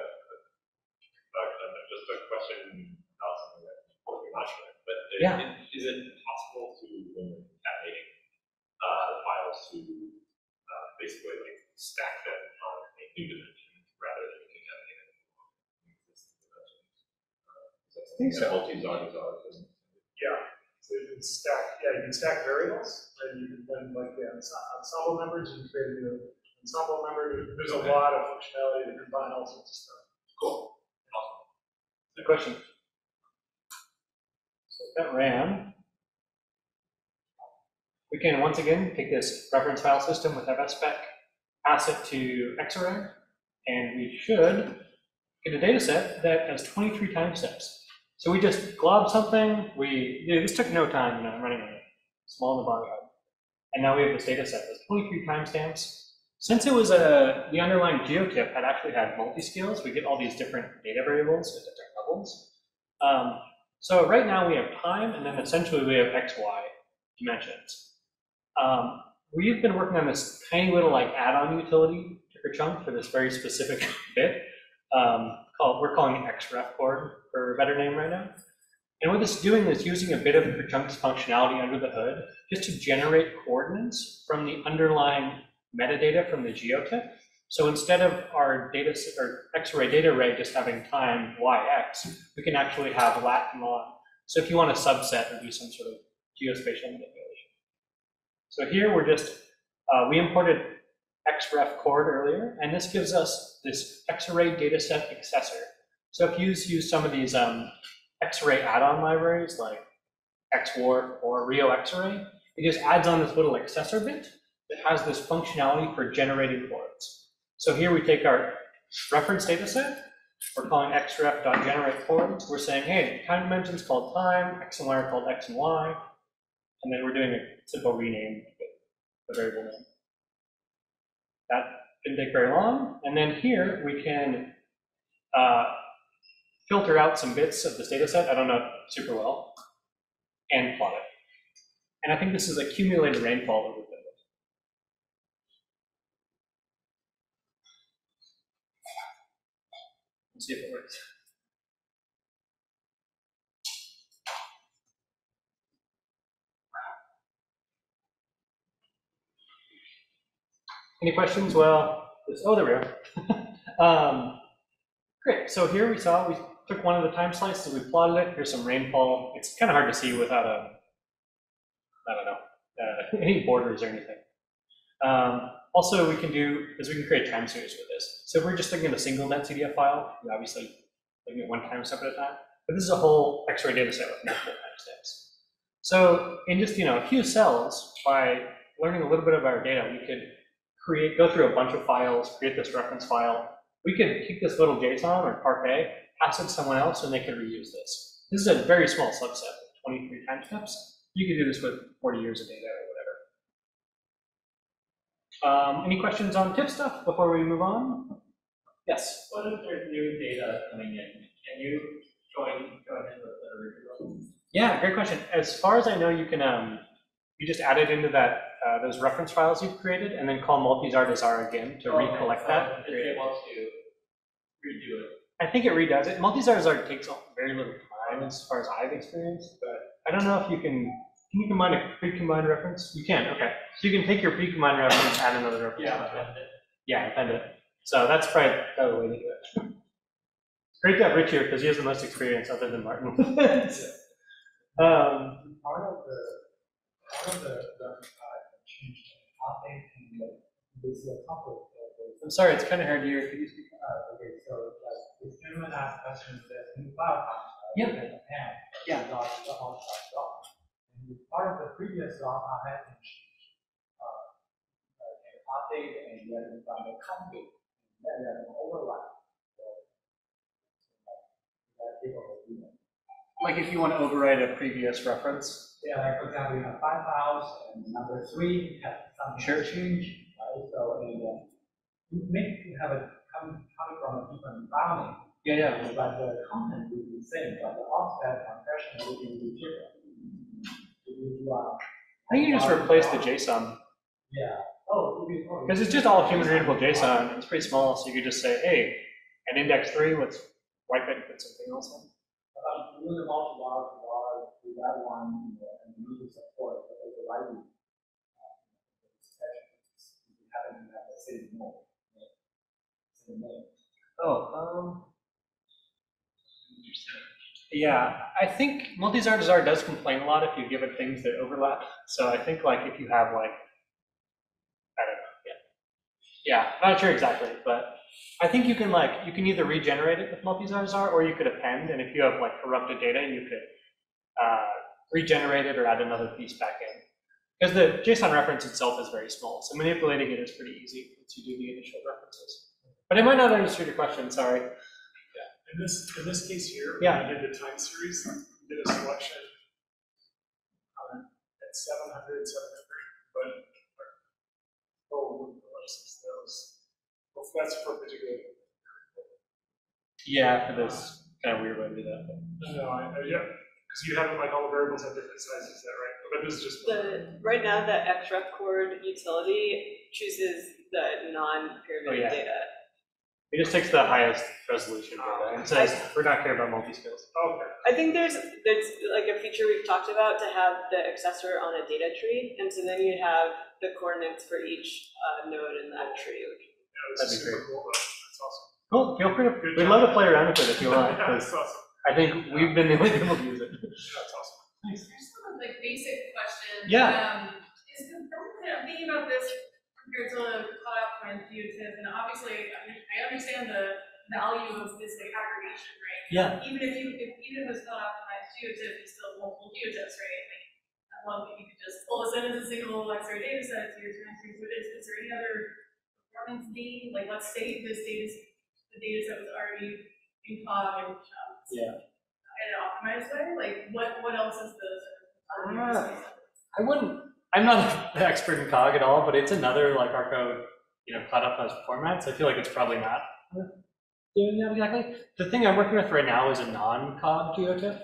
question about something that I'm not sure, but Yeah. Is it possible to, when you're concatenating the files, to basically like stack them on a new dimension rather than concatenate them on existing dimensions? I think so. Multi-ZAR to ZAR doesn't. Yeah. So you can stack. Yeah, you can stack variables, and you can then like the ensemble members. You can create a new ensemble member. There's a lot of functionality to combine all sorts of stuff. Cool. Awesome. Good question. So that ran. We can once again take this reference file system with fspec, pass it to Xarray, and we should get a data set that has 23 timestamps. So we just globbed something. This took no time, running a small in the bar code. And now we have this data set that's 23 timestamps. Since it was the underlying geotip had actually had multi-scales, we get all these different data variables at different levels. So right now we have time, and then essentially we have X, Y dimensions. We've been working on this tiny little like add-on utility to Chunk for this very specific bit. We're calling it XRef chord for a better name right now. And what this is doing is using a bit of Chunk's functionality under the hood just to generate coordinates from the underlying metadata from the geotip. So instead of our data or X-ray data array just having time yx, we can actually have lat and log. So if you want a subset or do some sort of geospatial manipulation. So here we're just, we imported XRef chord earlier, and this gives us this X-array dataset accessor. So if you use some of these X-array add-on libraries like XWarp or Rio X-array, it just adds on this little accessor bit that has this functionality for generating chords. So here we take our reference data set, we're calling xref.generate chords, we're saying, hey, time dimension is called time, x and y are called x and y, and then we're doing a simple rename of the variable name. That didn't take very long, and then here we can filter out some bits of this data set, I don't know super well, and plot it. And I think this is accumulated rainfall that we've been. Let's see if it works. Any questions? Well, oh, there we go. Great. So here we took one of the time slices, we plotted it. Here's some rainfall. It's kind of hard to see without I don't know, any borders or anything. Also, we can create time series with this. So if we're just looking at a single net CDF file, we're obviously looking at one time step at a time. But this is a whole X-ray data set with multiple time steps. So in just a few cells, by learning a little bit about our data, we could go through a bunch of files, create this reference file. We could take this little JSON or Parquet, pass it to someone else, and they could reuse this. This is a very small subset, 23 time steps. You could do this with 40 years of data or whatever. Any questions on tip stuff before we move on? Yes? What if there's new data coming in? Can you join in with the original? Yeah, great question. As far as I know, you can you just add it into that those reference files you've created, and then call multizar again to recollect that. If you want to redo it. I think it redoes it. Multizar takes very little time as far as I've experienced, but I don't know if you can you combine a pre-combined reference? You can, okay. So you can take your pre-combined reference, add another reference. Yeah, append it. Yeah, append it. So that's probably the way to do it. Great to have Rich here because he has the most experience other than Martin. Part of the change topic and there's a couple of I'm sorry, it's kind of hard to hear. Could you speak? Okay, so like this gentleman asked questions that in the file construct, Yep. yeah, dot the outside dot. And part of the previous dot I had to change update and then from the config and then an overlap. Like if you want to override a previous reference? Yeah, like for example, you have 5 files and number 3 has something change, right? So you have it coming from a different file name. Yeah. But the content will be the same, but the offset compression will be different. I think you just replace the JSON. Yeah. Because it's just all human readable JSON. It's pretty small, so you could just say, hey, at index 3, let's wipe it and put something else in. Really multi-var with that one and need support for overriding having that same mode. Yeah, I think multizar does complain a lot if you give it things that overlap. So I think like if you have like, I don't know, yeah, not sure exactly, but I think you can either regenerate it with multizar or you could append, and if you have like corrupted data, you could regenerate it or add another piece back in. Because the JSON reference itself is very small, so manipulating it is pretty easy once you do the initial references. But I might not understand your question, sorry. Yeah, in this case here, yeah. When we did the time series, we did a selection at 700, but those. Well, that's for particular. Yeah, for this kind of weird way to do that. No, yeah. Because you have like all the variables have different sizes, is that right? But this is just Right now, the xref chord utility chooses the non-pyramid data. It just takes the highest resolution data and says, we're not care about multi-scales. Okay. I think there's like a feature we've talked about to have the accessor on a data tree, and so then you have the coordinates for each node in that tree. Yeah, That'd be great. cool. That's awesome. Cool, feel free to, we'd love to play around with it if you want, Yeah, because that's awesome. I think we've been the only people to use it. That's awesome. Nice. Here's some like basic question. Yeah. I'm thinking about this compared to cloud optimized geotiff, and obviously I understand the value of this like aggregation, right? Yeah. Even if it was cloud optimized geotiff, it's still multiple geotiffs, right? Like I love that you could just pull this in as a single X-ray data set to your transfers with it. Is there any other performance gain? Like let's say the data set was already in cog and in an optimized way. Like what else is the I'm not the expert in cog at all, but it's another like our code, cloud optimized format. So I feel like it's probably not doing that exactly. The thing I'm working with right now is a non-cog geotiff.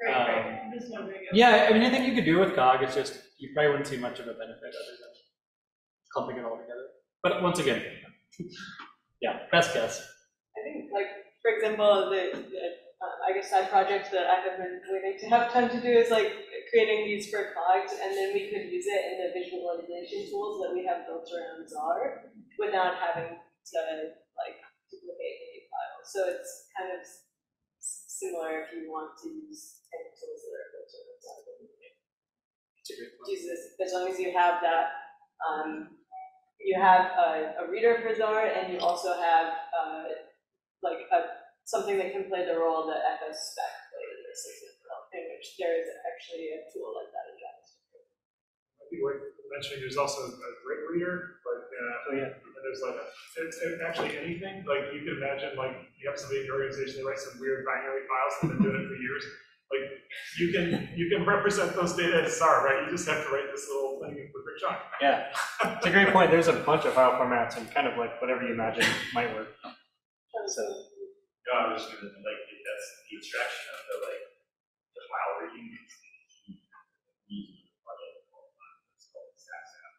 Right. I'm just wondering. Yeah, I mean, I think you could do with cog. It's just you probably wouldn't see much of a benefit other than clumping it all together. But once again, yeah, best guess. I think, like for example, I guess side project that I have been waiting to have time to do is like creating these for cogs, and then we could use it in the visualization tools that we have built around ZAR without having to like duplicate any files. So it's kind of similar if you want to use any tools that are built around ZAR. Use this as long as you have that. You have a reader for ZAR, and you also have something that can play the role that FS spec played in this example, in which there is actually a tool like that in JavaScript. Might be worth mentioning there's also a rate reader, and there's like it's actually anything. Like you can imagine, like you have somebody in your organization, they write some weird binary files, and they've been doing it for years. Like you can represent those data as SAR, right? You just have to write this little thing with a chunk. Yeah, it's a great point. There's a bunch of file formats, and kind of like whatever you imagine might work. So. No, I was just gonna like that's the abstraction of the file reading is using the project all the time. It's called stats app.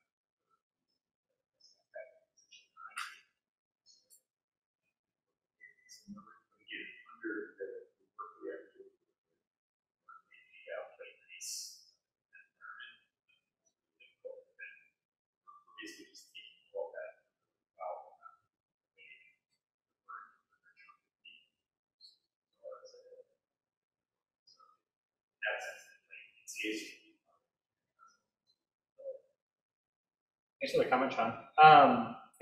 Again, under the work we have to do, maybe play piece environment. Basically just taking all that file format. Thanks for the comment, Sean.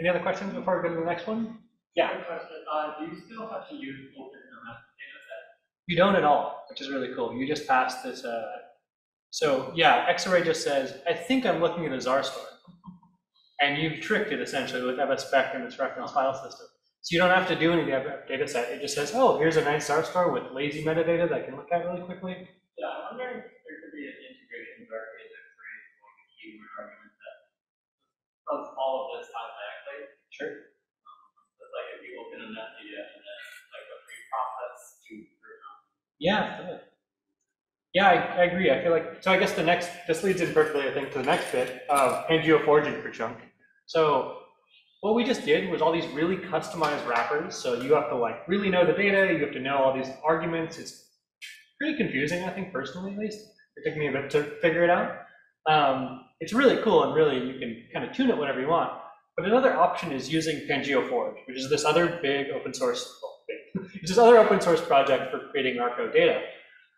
Any other questions before we go to the next one? Yeah. Question. Do you still have to use OpenMS data set? You don't at all, which is really cool. You just passed this. So yeah, Xarray just says, I think I'm looking at a ZAR store. And you've tricked it essentially with FSPEC and its reference file system. So you don't have to do any of the data set. It just says, oh, here's a nice ZAR store with lazy metadata that I can look at really quickly. Yeah, I'm wondering if there could be an integration where it's a like a keyword argument that does all of this automatically. Sure. But like if you open a NetData and then like a pre-process to Yeah, totally. Yeah, I agree. I feel like, so I guess this leads in perfectly, I think, to the next bit of Angio4G per chunk. So what we just did was all these really customized wrappers. So you have to like really know the data, you have to know all these arguments. It's pretty confusing, I think, personally at least. It took me a bit to figure it out. It's really cool, and really you can kind of tune it whatever you want. But another option is using Pangeo4G, which is this other big open source, it's this other open source project for creating Arco data.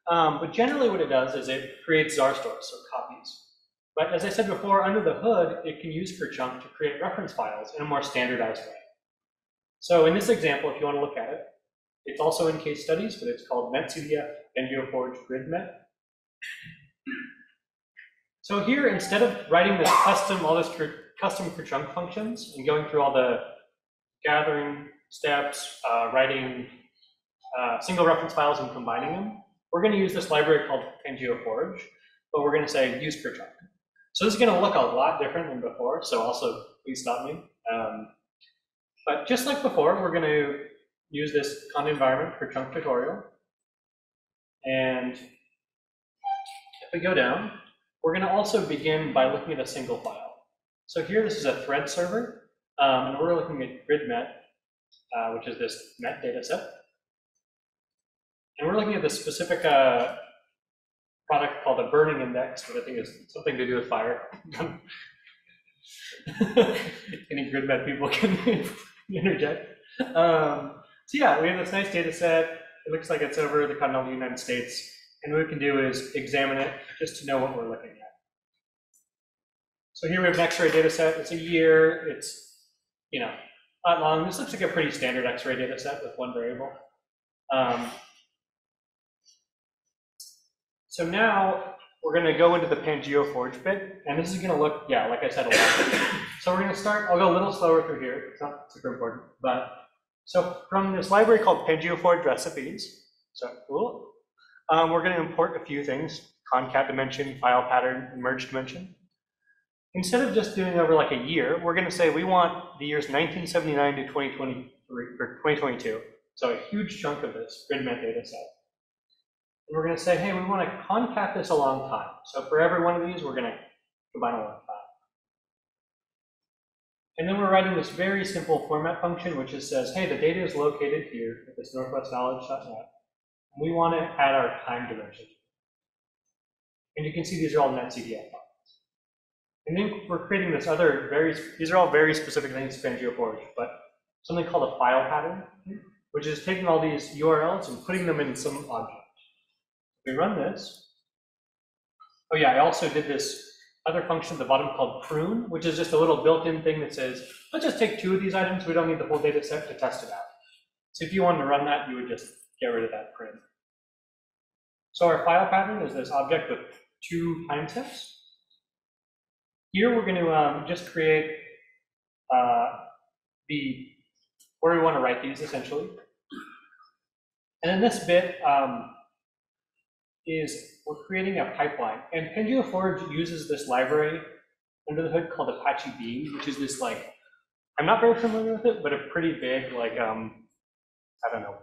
But generally what it does is it creates ZAR stores, so copies. But as I said before, under the hood, it can use kerchunk to create reference files in a more standardized way. So in this example, if you want to look at it, it's also in case studies, but it's called NetCDF Pangeo4G GridMet. So here, instead of writing this custom kerchunk functions and going through all the gathering steps, writing single reference files and combining them, we're going to use this library called Pangeo4G, but we're going to say use kerchunk. So this is going to look a lot different than before, so also please stop me. But just like before, we're going to use this content environment kerchunk tutorial. And we go down, we're going to also begin by looking at a single file. So here, this is a thread server, and we're looking at GridMet, which is this Met data set. And we're looking at this specific product called a burning index, which I think is something to do with fire. Any GridMet people can interject. So yeah, we have this nice data set. It looks like it's over the continental United States. And what we can do is examine it just to know what we're looking at. So here we have an X-ray data set. It's a year. It's, not long. This looks like a pretty standard X-ray data set with one variable. So now we're going to go into the PanGeoForge bit, and this is going to look, like I said, a lot. So we're going to start, I'll go a little slower through here. It's not super important, but so from this library called PanGeoForge recipes, so cool, we're going to import a few things: concat dimension, file pattern, and merge dimension. Instead of just doing over like a year, we're going to say we want the years 1979 to 2023 or 2022. So a huge chunk of this GridMet data set. And we're going to say, hey, we want to concat this a long time. So for every one of these, we're going to combine a long time. And then we're writing this very simple format function, which just says, hey, the data is located here at this northwestknowledge.net. And we want to add our time dimension. And you can see these are all netcdf files. And then we're creating this other these are all very specific things to PanGeoForge, but something called a file pattern, which is taking all these URLs and putting them in some object. We run this. Oh yeah, I also did this other function at the bottom called prune, which is just a little built-in thing that says, let's just take 2 of these items. We don't need the whole data set to test it out. So if you wanted to run that, you would just get rid of that prune. So our file pattern is this object with 2 time steps. Here we're going to just create where we want to write these, essentially. And in this bit we're creating a pipeline. And PanGeoForge uses this library under the hood called Apache Beam, which is this, like, I'm not very familiar with it, but a pretty big, like, I don't know,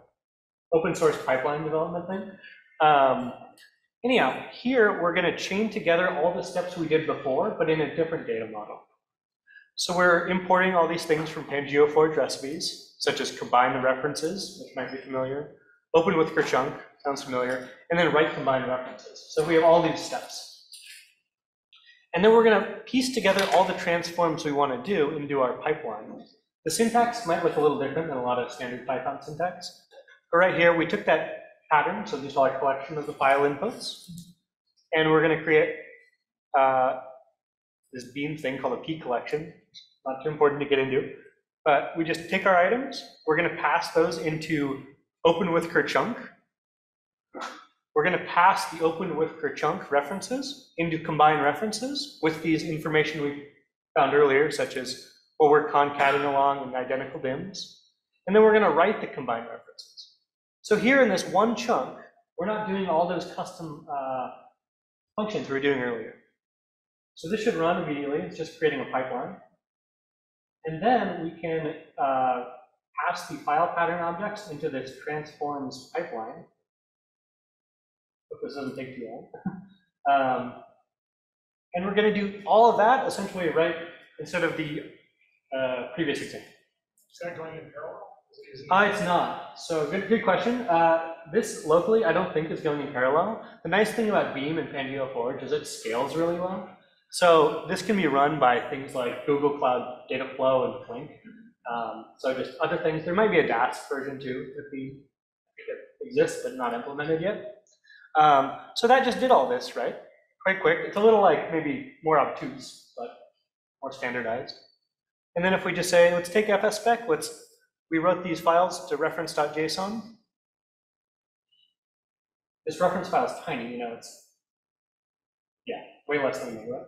open source pipeline development thing. Anyhow, here we're going to chain together all the steps we did before, but in a different data model. So we're importing all these things from PanGeoForge recipes, such as combine the references, which might be familiar, open with Kerchunk, sounds familiar, and then write combine references. So we have all these steps. And then we're going to piece together all the transforms we want to do into our pipeline. The syntax might look a little different than a lot of standard Python syntax. But right here, we took that pattern, so this is our collection of the file inputs, and we're going to create this beam thing called a P collection. Not too important to get into, but we just take our items, we're going to pass those into open with Kerchunk. We're going to pass the open with Kerchunk references into combine references with these information we found earlier, such as what we're concating along and identical dims. And then we're going to write the combine references. So here in this one chunk, we're not doing all those custom functions we were doing earlier. So this should run immediately. It's just creating a pipeline. And then we can pass the file pattern objects into this transforms pipeline. Hope this doesn't take too long. And we're going to do all of that essentially right instead of the previous example. Is that going in parallel? It's not. So good question. This locally, I don't think is going in parallel. The nice thing about Beam and PanGeoForge is it scales really well. So this can be run by things like Google Cloud Data Flow and Flink. So just other things. There might be a DAS version too that exists but not implemented yet. So that just did all this, right? Quite quick. It's a little like maybe more obtuse, but more standardized. And then if we just say, let's take fspec, we wrote these files to reference.json. This reference file is tiny, it's, way less than a megabyte.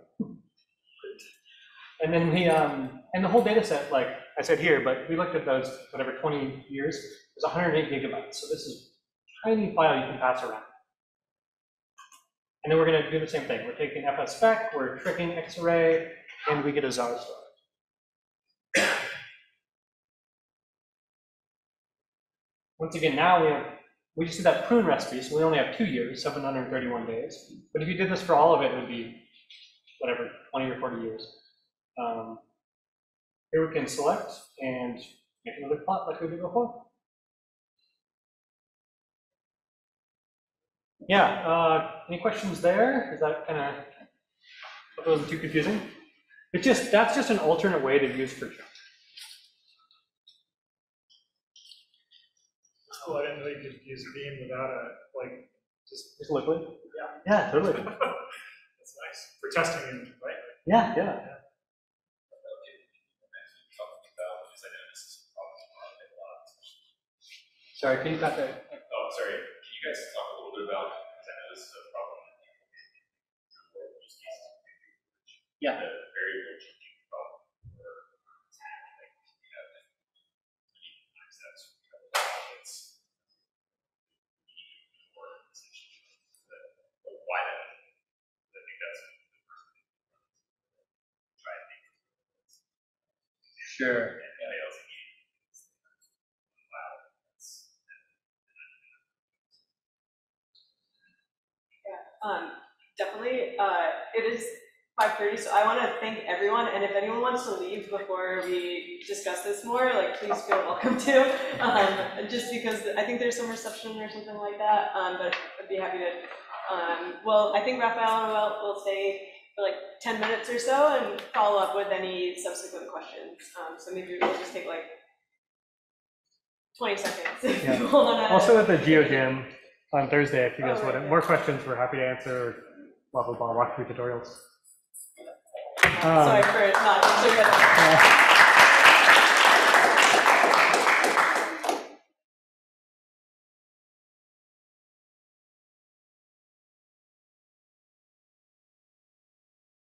And then we, and the whole data set, like I said here, but we looked at those, whatever, 20 years, it's 108 gigabytes. So this is a tiny file you can pass around. And then we're going to do the same thing. We're taking fspec, we're tricking Xarray, and we get a ZAR Once again, now we have we just did that prune recipe, so we only have 2 years, 731 days. But if you did this for all of it, it would be whatever, 20 or 40 years. Here we can select and make another plot like we did before. Yeah, any questions there? Is that kind of, hope it wasn't too confusing? It's just, that's just an alternate way to use Kerchunk. Oh, I didn't know you could use Beam without a, like, Just liquid? Yeah. Yeah, totally. That's nice. For testing, right? Yeah, yeah. Sorry, can you cut that? Oh, sorry. Can you guys talk a little bit about, because I know this is a problem. Yeah. The variable changing problem, or access, why that? I think that's the first thing. Try and think. Sure. And I also need Definitely. It is 5:30, so I want to thank everyone. And if anyone wants to leave before we discuss this more, like please feel welcome to. Just because I think there's some reception or something like that. But I'd be happy to. Well, I think Raphael and I will stay for like 10 minutes or so and follow up with any subsequent questions. So maybe we'll just take like 20 seconds. Yeah. Also at the GeoJam on Thursday, if you guys want more questions, we're happy to answer. Blah blah blah. Walk through tutorials. Sorry for not answering it.